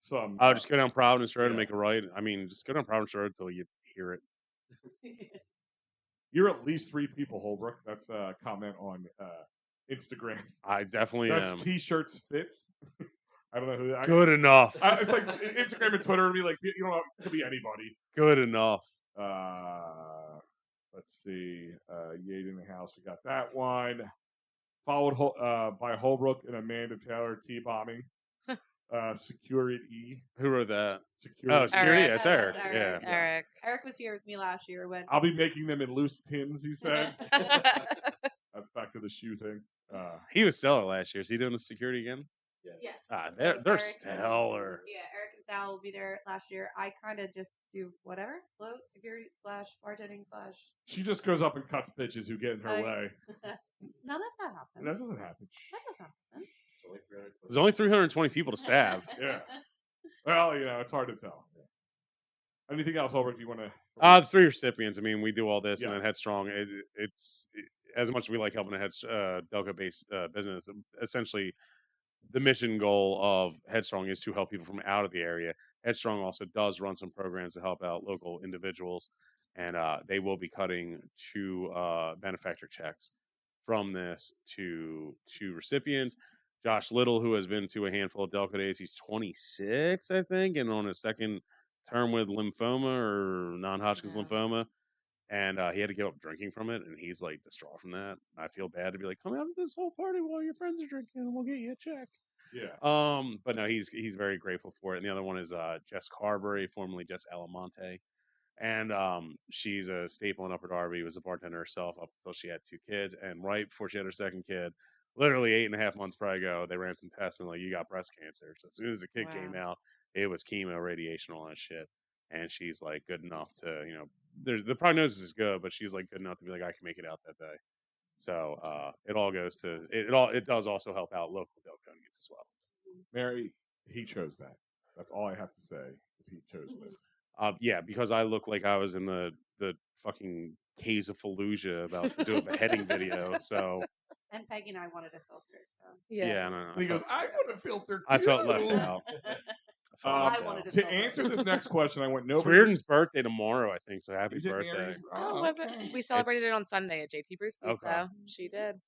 some. Oh, just go down Providence Road and yeah. make a right. I mean, just go down Providence Road until you hear it. You're at least 3 people, Holbrook. That's a comment on Instagram. I definitely That's am. T-shirts fits. I don't know who that. Good enough. It's like Instagram and Twitter would be like, you know, it could be anybody. Good enough. Let's see. Yade in the house. We got that one. Followed by Holbrook and Amanda Taylor T-bombing. Security. Who wrote that? Security. Oh, security. Eric. It's Eric. That's Yeah. Eric. Eric was here with me last year when I'll be making them in loose tins, he said. That's back to the shoe thing. He was stellar last year. Is he doing the security again? yes, They're Eric stellar. Eric and Sal will be there last year. I kind of just do whatever, float, security / bartending / She just goes up and cuts bitches who get in her way. None of that happens. That doesn't happen. That doesn't happen. There's only 320 people to stab. Yeah. Well, you know, it's hard to tell. Anything else, Holbrook, you want to? The 3 recipients. I mean, we do all this, and Yes. then Headstrong. It's as much as we like helping a Delco-based business. Essentially, the mission goal of Headstrong is to help people from out of the area. Headstrong also does run some programs to help out local individuals, and they will be cutting 2 benefactor checks from this to recipients. Josh Little, who has been to a handful of Delco days, he's 26, I think, and on his second term with lymphoma or non-Hodgkin's lymphoma, and he had to give up drinking from it, and he's like distraught from that. I feel bad to be like, come out to this whole party while your friends are drinking, and we'll get you a check. Yeah. But no, he's very grateful for it. And the other one is Jess Carberry, formerly Jess Alamonte, and she's a staple in Upper Darby. Was a bartender herself up until she had 2 kids, and right before she had her second kid, literally 8.5 months probably ago, they ran some tests and like, you got breast cancer. So as soon as the kid came out, it was chemo, radiation, all that shit. And she's like good enough to, you know, the prognosis is good, but she's like good enough to be like, I can make it out that day. So it all goes to it does also help out local Delconians as well. Mary, he chose that. That's all I have to say. He chose this. Yeah, because I look like I was in the fucking caves of Fallujah about to do a beheading video. So And Peggy and I wanted a filter, so yeah, no, And he goes, I want a filter too. I felt left out. I wanted To answer this next question, I went, It's nobody. Reardon's birthday tomorrow, I think. So happy Is it birthday! Mary's? Oh, was it? okay. We celebrated It's- it on Sunday at JT Brewski, Okay. so she did.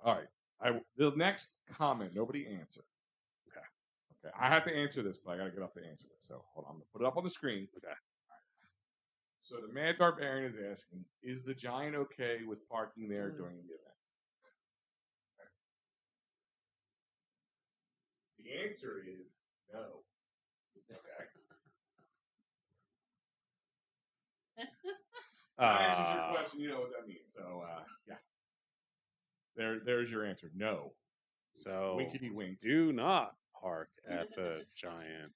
All right. The next comment, nobody answered. Okay. I have to answer this, but I got to get up to answer this. So hold on. I'm going to put it up on the screen. Okay. All right. So the Mad Barbarian is asking, is the Giant okay with parking there during the event? Okay. The answer is no. Okay. That answers your question. You know what that means. So, yeah. There's your answer. No. So Winkety wink. do not park at the Giant.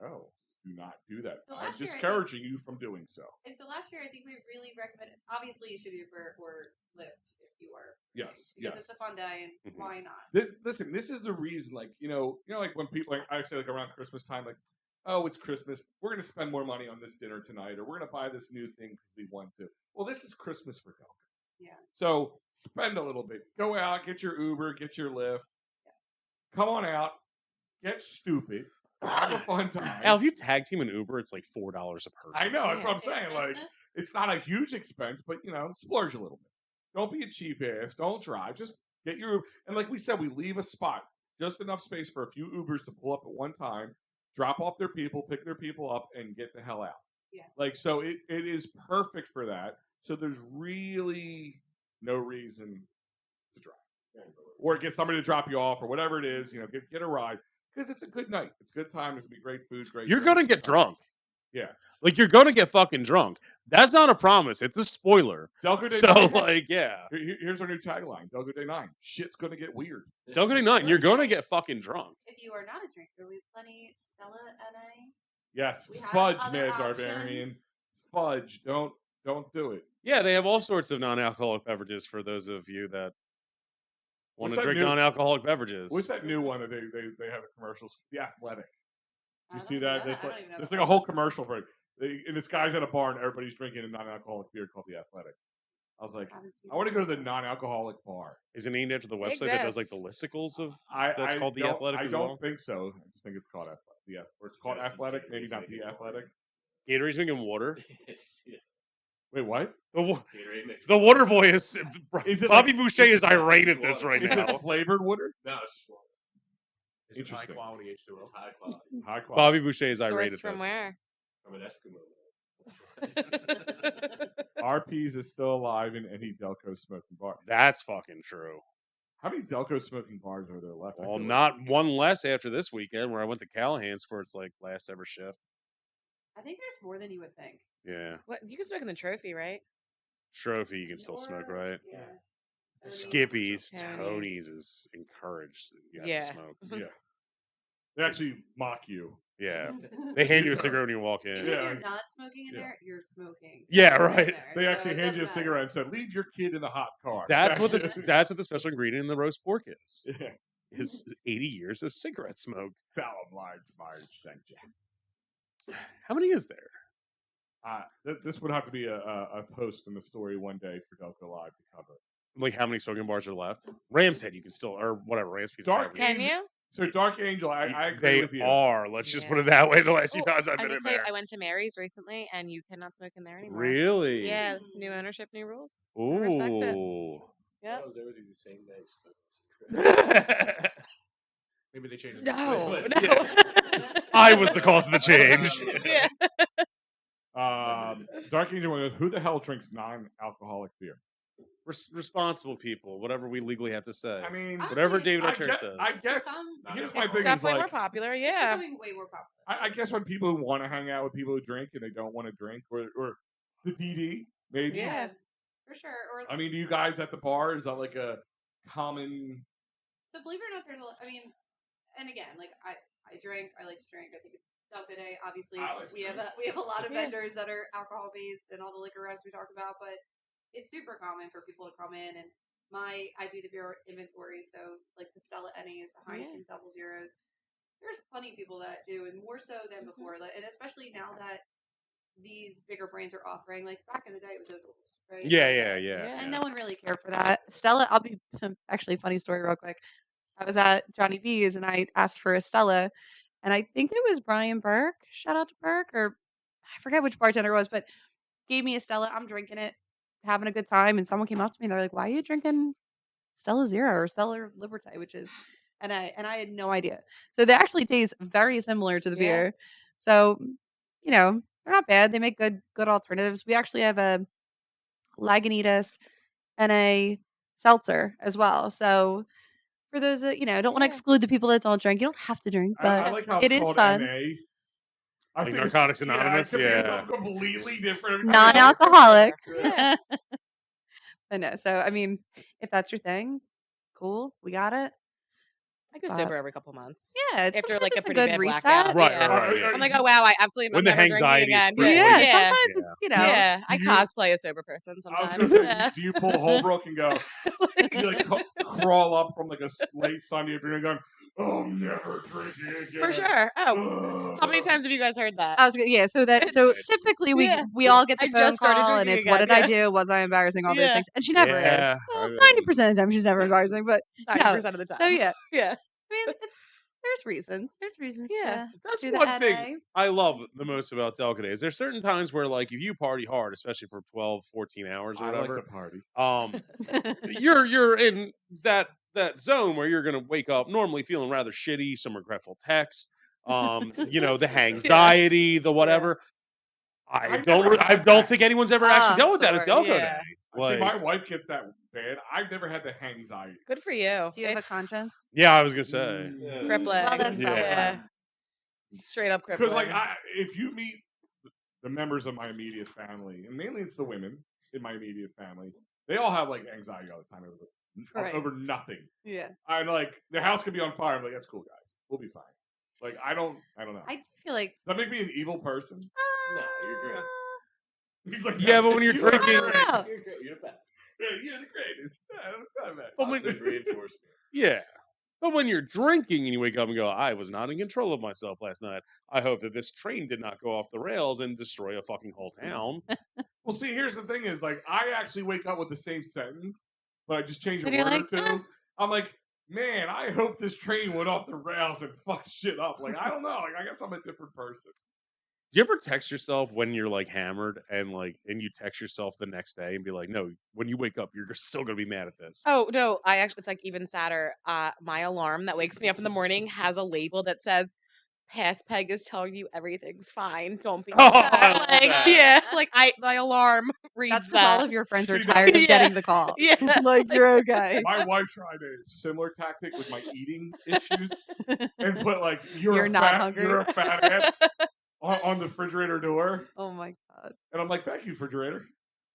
No. Do not do that. So I'm last year, I discouraging you from doing so. And so last year, I think we really recommended. Obviously, you should Uber or Lyft if you are. Yes. Because Yes. it's a fun day, and Mhm. why not? Listen, this is the reason. Like you know, like when people, like I say, like around Christmas time, like, oh, it's Christmas. We're going to spend more money on this dinner tonight, or we're going to buy this new thing because we want to. Well, this is Christmas for Delco. Yeah. So spend a little bit. Go out, get your Uber, get your Lyft. Yeah. Come on out, get stupid, have a fun time. Now, if you tag team an Uber, it's like $4 a person. I know that's what I'm saying. Like, it's not a huge expense, but you know, splurge a little bit. Don't be a cheap ass. Don't drive. Just get your and like we said, we leave a spot, just enough space for a few Ubers to pull up at one time, drop off their people, pick their people up, and get the hell out. Yeah. Like so, it is perfect for that. So there's really no reason to drive, or get somebody to drop you off, or whatever it is. You know, get a ride because it's a good night. It's a good time. There's gonna be great food, great. You're drinks, gonna get drunk. Yeah. Like you're gonna get fucking drunk. That's not a promise. It's a spoiler. Delco Day So 9. like, yeah. Here's our new tagline: Delco Day 9. Shit's gonna get weird. Delco Day 9, you're gonna get fucking drunk. If you are not a drinker, we have plenty Stella NA. Yes, We have fudge, other Mad Barbarian. options. Fudge. Don't do it. Yeah, they have all sorts of non-alcoholic beverages for those of you that want What's to that drink new- non-alcoholic beverages. What's that new one that they have a commercials? The Athletic. I You don't see even know that? There's I like, don't even know there's what like a that whole commercial for it. And this guy's at a bar and everybody's drinking a non-alcoholic beer called the Athletic. I was like, Haven't seen I want to it. go to the non-alcoholic bar. Is it named after the It website that does like exists. the listicles of? I That's called The Athletic I as don't well? think so. I just think it's called Athletic. Or it's called Athletic, maybe not The Athletic. Gatorade's making water. Wait, what? The water boy is. Is it Bobby like- Boucher is irate at this right Is now. it flavored water? No, it's just water. It's high Interesting. quality H2O. It's high quality. High quality. Bobby Boucher is irate Sourced at from this. where? From an Eskimo. RP's is still alive in any Delco smoking bar. That's fucking true. How many Delco smoking bars are there left? I Well, feel like- not one less after this weekend where I went to Callahan's for its like last ever shift. I think there's more than you would think. Yeah, What you can smoke in the trophy, right? trophy you can still smoke, Or- right? Yeah. Skippies, Tony's. Tony's is encouraged. You have Yeah. to smoke. Yeah. They actually mock you. Yeah, they hand you a Yeah. cigarette when you walk Even in. if Yeah. you're not smoking in Yeah. there, you're smoking. Yeah, in right. there, They so actually it hand you a doesn't matter. cigarette and said, "Leave your kid in the hot car." That's what the special ingredient in the roast pork is. Yeah. Is 80 years of cigarette smoke. Tell them Marge sent you. How many is there? This would have to be a post in the story one day for Delco Live to cover. Like how many smoking bars are left? Ram's Head, you can still, or whatever. Ram's Pizza. Dark Tavern. Can you? So Dark Angel, I agree They with you. are. Let's just Yeah. put it that way. The last few Oh, times I've I been will in tell you, there. I went to Mary's recently, and you cannot smoke in there anymore. Really? Yeah, new ownership, new rules. I Ooh. respect it. Yep. Was everything the same day? Maybe they changed it. No, Wait, no. I was the cause of the change. Yeah. Dark Angel goes, who the hell drinks non-alcoholic beer? Responsible people, whatever we legally have to say. I mean, whatever Honestly, David I Archer guess, says. I guess Some- here's It's my It's thing is definitely more like, popular. It's Yeah. becoming way more popular. I guess when people who want to hang out with people who drink and they don't want to drink, or the DD, maybe. Yeah. For sure. Or I mean, do you guys at the bar, is that like a common? so believe it or not, there's a. I mean, and again, like I drink. I like to drink. I think it's Delco Day. Obviously, I like to we have a lot of Yeah. vendors that are alcohol based and all the liquor rest we talk about, but it's super common for people to come in and I do the beer inventory, so like the Stella Ennies, the Heineken Double Zeros. There's plenty of people that do, and more so than before, and especially now that these bigger brands are offering. Like back in the day, it was O'Doul's, right? Yeah. And no one really cared for that. Stella, I'll be actually funny story real quick. I was at Johnny B's and I asked for a Stella, and I think it was Brian Burke. Shout out to Burke, or I forget which bartender it was, but gave me a Stella. I'm drinking it, having a good time, and someone came up to me and they're like, "Why are you drinking Stella Zero or Stella Liberté?" Which is, and I had no idea. So they actually taste very similar to the Yeah. beer. So they're not bad. They make good alternatives. We actually have a Lagunitas and a seltzer as well. So for those that don't want to Yeah. exclude the people that don't drink, you don't have to drink, but I like how it it's is called fun. NA. I Like think it's- Narcotics Anonymous? it could be Yeah. something completely different. Non-alcoholic. Yeah. But no, so I mean, if that's your thing, cool. We got it. I go But- sober every couple months. Yeah, it's After sometimes like a it's pretty good bad reset. blackout. Right, yeah. right. Are I'm like, you- oh wow, I absolutely When am the never drinking anxiety is again. pretty Yeah, good. yeah. sometimes it's Yeah, I Do you- cosplay a sober person I was sometimes. gonna say, Yeah. do you pull Holbrook and go? You like crawl up from like a late Sunday afternoon, going, "Oh, I'm never drinking again." For sure. Oh, how many times have you guys heard that? I was gonna, yeah. So typically we all get the I phone just started call and drinking it's what again, did I yeah. do? Was I embarrassing? All those Yeah. things, and she never is. Yeah. Well, 90% of the time she's never embarrassing, but 90% of the time. so yeah. Yeah. I mean, there's reasons. There's reasons. Yeah. to That's do the one NA. thing I love the most about Delco Days. There's certain times where, like, if you party hard, especially for 12, 14 hours or I like whatever, to party. you're in that zone where you're gonna wake up normally feeling rather shitty, some regretful texts, the anxiety, the whatever. I don't think anyone's ever actually dealt with that at sorry. Delco Yeah. Day. See, Like, my wife gets that bad. I've never had the anxiety. Good for you. Do you have a conscience? yeah, I was gonna say. Crippling. Well, that's Yeah. valid. Yeah. Straight up crippling. Because if you meet the members of my immediate family, and mainly it's the women in my immediate family, they all have like anxiety all the time Right. over nothing. Yeah. I'm like, the house could be on fire. I'm like, that's cool, guys. We'll be fine. Like, I don't know. I feel like Does that make me an evil person? No, you're great. He's like, Yeah, but when you're you are drinking- great. I don't know. You're great. You're the best. Yeah, you're the greatest. I'm not But when- Positive reinforcement. Yeah. But when you're drinking and you wake up and go, I was not in control of myself last night. I hope that this train did not go off the rails and destroy a fucking whole town. Well, see, here's the thing: is like I actually wake up with the same sentence, but I just change a And word you're or like, two. I'm like, man, I hope this train went off the rails and fucked shit up. Like, I don't know. Like, I guess I'm a different person. Do you ever text yourself when you're like hammered and you text yourself the next day and be like, no, when you wake up, you're still gonna be mad at this? Oh no, it's like even sadder. My alarm that wakes me up in the morning has a label that says "Past Peg is telling you everything's fine. Don't be Oh, upset." I love Like, that. yeah, like my alarm reads That's because that. all of your friends are See, tired of Yeah. getting the call. Yeah, like you're okay. My wife tried a similar tactic with my eating issues and put like you're not hungry. You're a fat ass on the refrigerator door. Oh my god. And I'm like, thank you, refrigerator.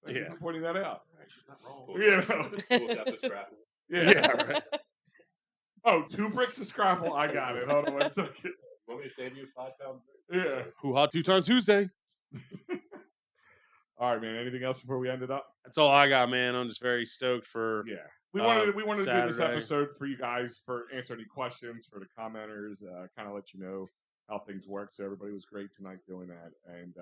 Thank you Yeah. for pointing that out. She's not wrong. You know? Schools have to scrapple. Yeah, right. Oh, 2 bricks of scrapple. I got it. Hold on 1 second. Want me to save you a 5-pound brick? Yeah. Hoo-ha 2 times Tuesday. All right, man. Anything else before we end it up? That's all I got, man. I'm just very stoked for Yeah. We wanted to do this Saturday. episode for you guys for answer any questions for the commenters, kind of let you know how things work. So everybody was great tonight doing that, and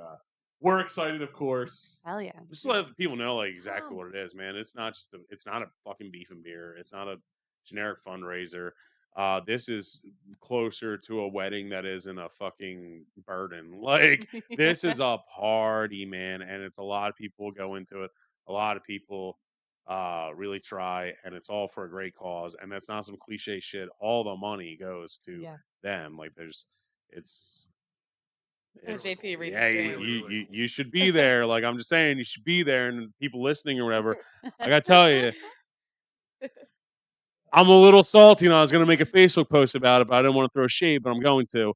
we're excited, of course. Hell yeah. just to let people know like exactly what it is, man. It's not just it's not a fucking beef and beer. It's not a generic fundraiser. This is closer to a wedding that isn't a fucking burden. Like this is a party, man, and it's a lot of people go into it. A lot of people really try, and it's all for a great cause. And that's not some cliche shit. All the money goes to Yeah. them. Like JT reads yeah, the you should be there. Like I'm just saying, you should be there, and people listening or whatever. I gotta tell you, I'm a little salty, and I was gonna make a Facebook post about it, but I didn't want to throw shade, but I'm going to.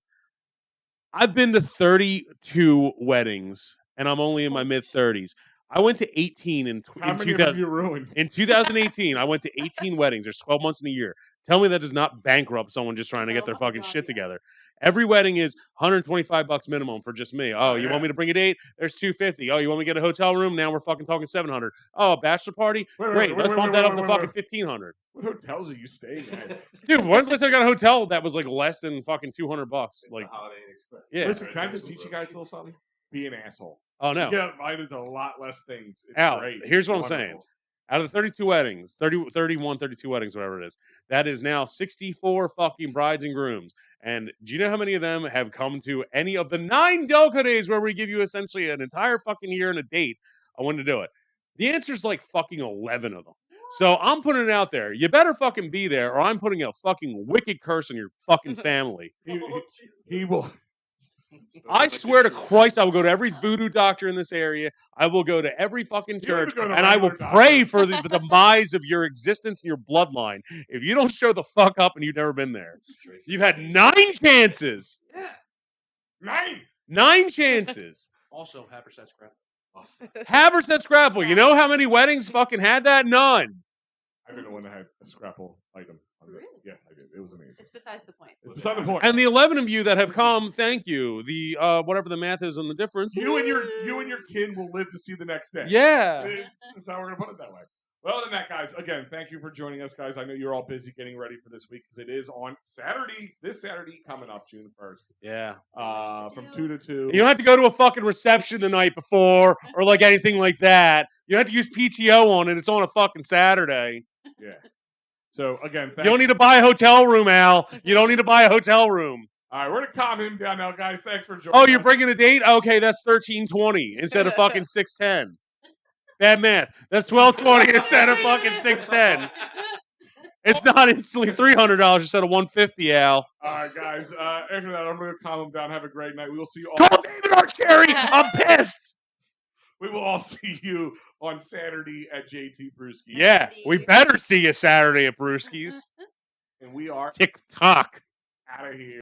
I've been to 32 weddings, and I'm only in my mid 30s. I went to 18 in How many 2000. have you ruined? In 2018, I went to 18 weddings. There's 12 months in a year. Tell me that does not bankrupt someone just trying to get their Oh my fucking God, shit yes. together. Every wedding is $125 minimum for just me. Oh, you want me to bring a date? There's $250. Oh, you want me to get a hotel room? Now we're fucking talking $700. Oh, a bachelor party? Great. Let's bump that up to fucking $1,500. What hotels are you staying at? Dude, when's the last time I got a hotel that was like less than fucking $200? It's Like, the Holiday Inn Express. yeah. Listen, can I just teach you guys a little something? Be an asshole. Oh no. You get invited to a lot less things. It's Al, great. here's what It's I'm saying. wonderful. Out of the 32 weddings, 31, 32 weddings, whatever it is, that is now 64 fucking brides and grooms. And do you know how many of them have come to any of the 9 Delco days where we give you essentially an entire fucking year and a date on when to do it? The answer is like fucking 11 of them. So I'm putting it out there. You better fucking be there, or I'm putting a fucking wicked curse on your fucking family. He will. I swear to Christ, I will go to every voodoo doctor in this area. I will go to every fucking church, go to and I will regular pray doctors. for the demise of your existence and your bloodline. If you don't show the fuck up and you've never been there, you've had 9 chances. 9 chances. Also, Haversack scrap. Haversack Scrapple. You know how many weddings fucking had that? None. I've been the one that had a scrapple item. Really? Yes, I did. It was amazing. It's besides the point. It's beside the point. And the 11 of you that have come, thank you. The whatever the math is on the difference. You and your kid will live to see the next day. Yeah. This is how we're gonna put it that way. Well, other than that, guys, again, thank you for joining us, guys. I know you're all busy getting ready for this week because it is on Saturday. This Saturday coming up, June 1st. Yeah. From 2 to 2. You don't have to go to a fucking reception the night before or like anything like that. You don't have to use PTO on it. It's on a fucking Saturday. Yeah. So again, You don't need to buy a hotel room, Al. You don't need to buy a hotel room. All right, we're gonna calm him down now, guys. Thanks for joining. Oh, you're us. bringing a date? Okay, that's 1320 instead of fucking 610. Bad math. That's 1220 instead of fucking 610. It's not instantly $300 instead of $150, Al. All right, guys. After that, I'm gonna calm him down. Have a great night. We will see you all. Call David Archerry. I'm pissed. We will all see you on Saturday at JT Brewski. Yeah, we better see you Saturday at Brewski's. And we are TikTok. out of here.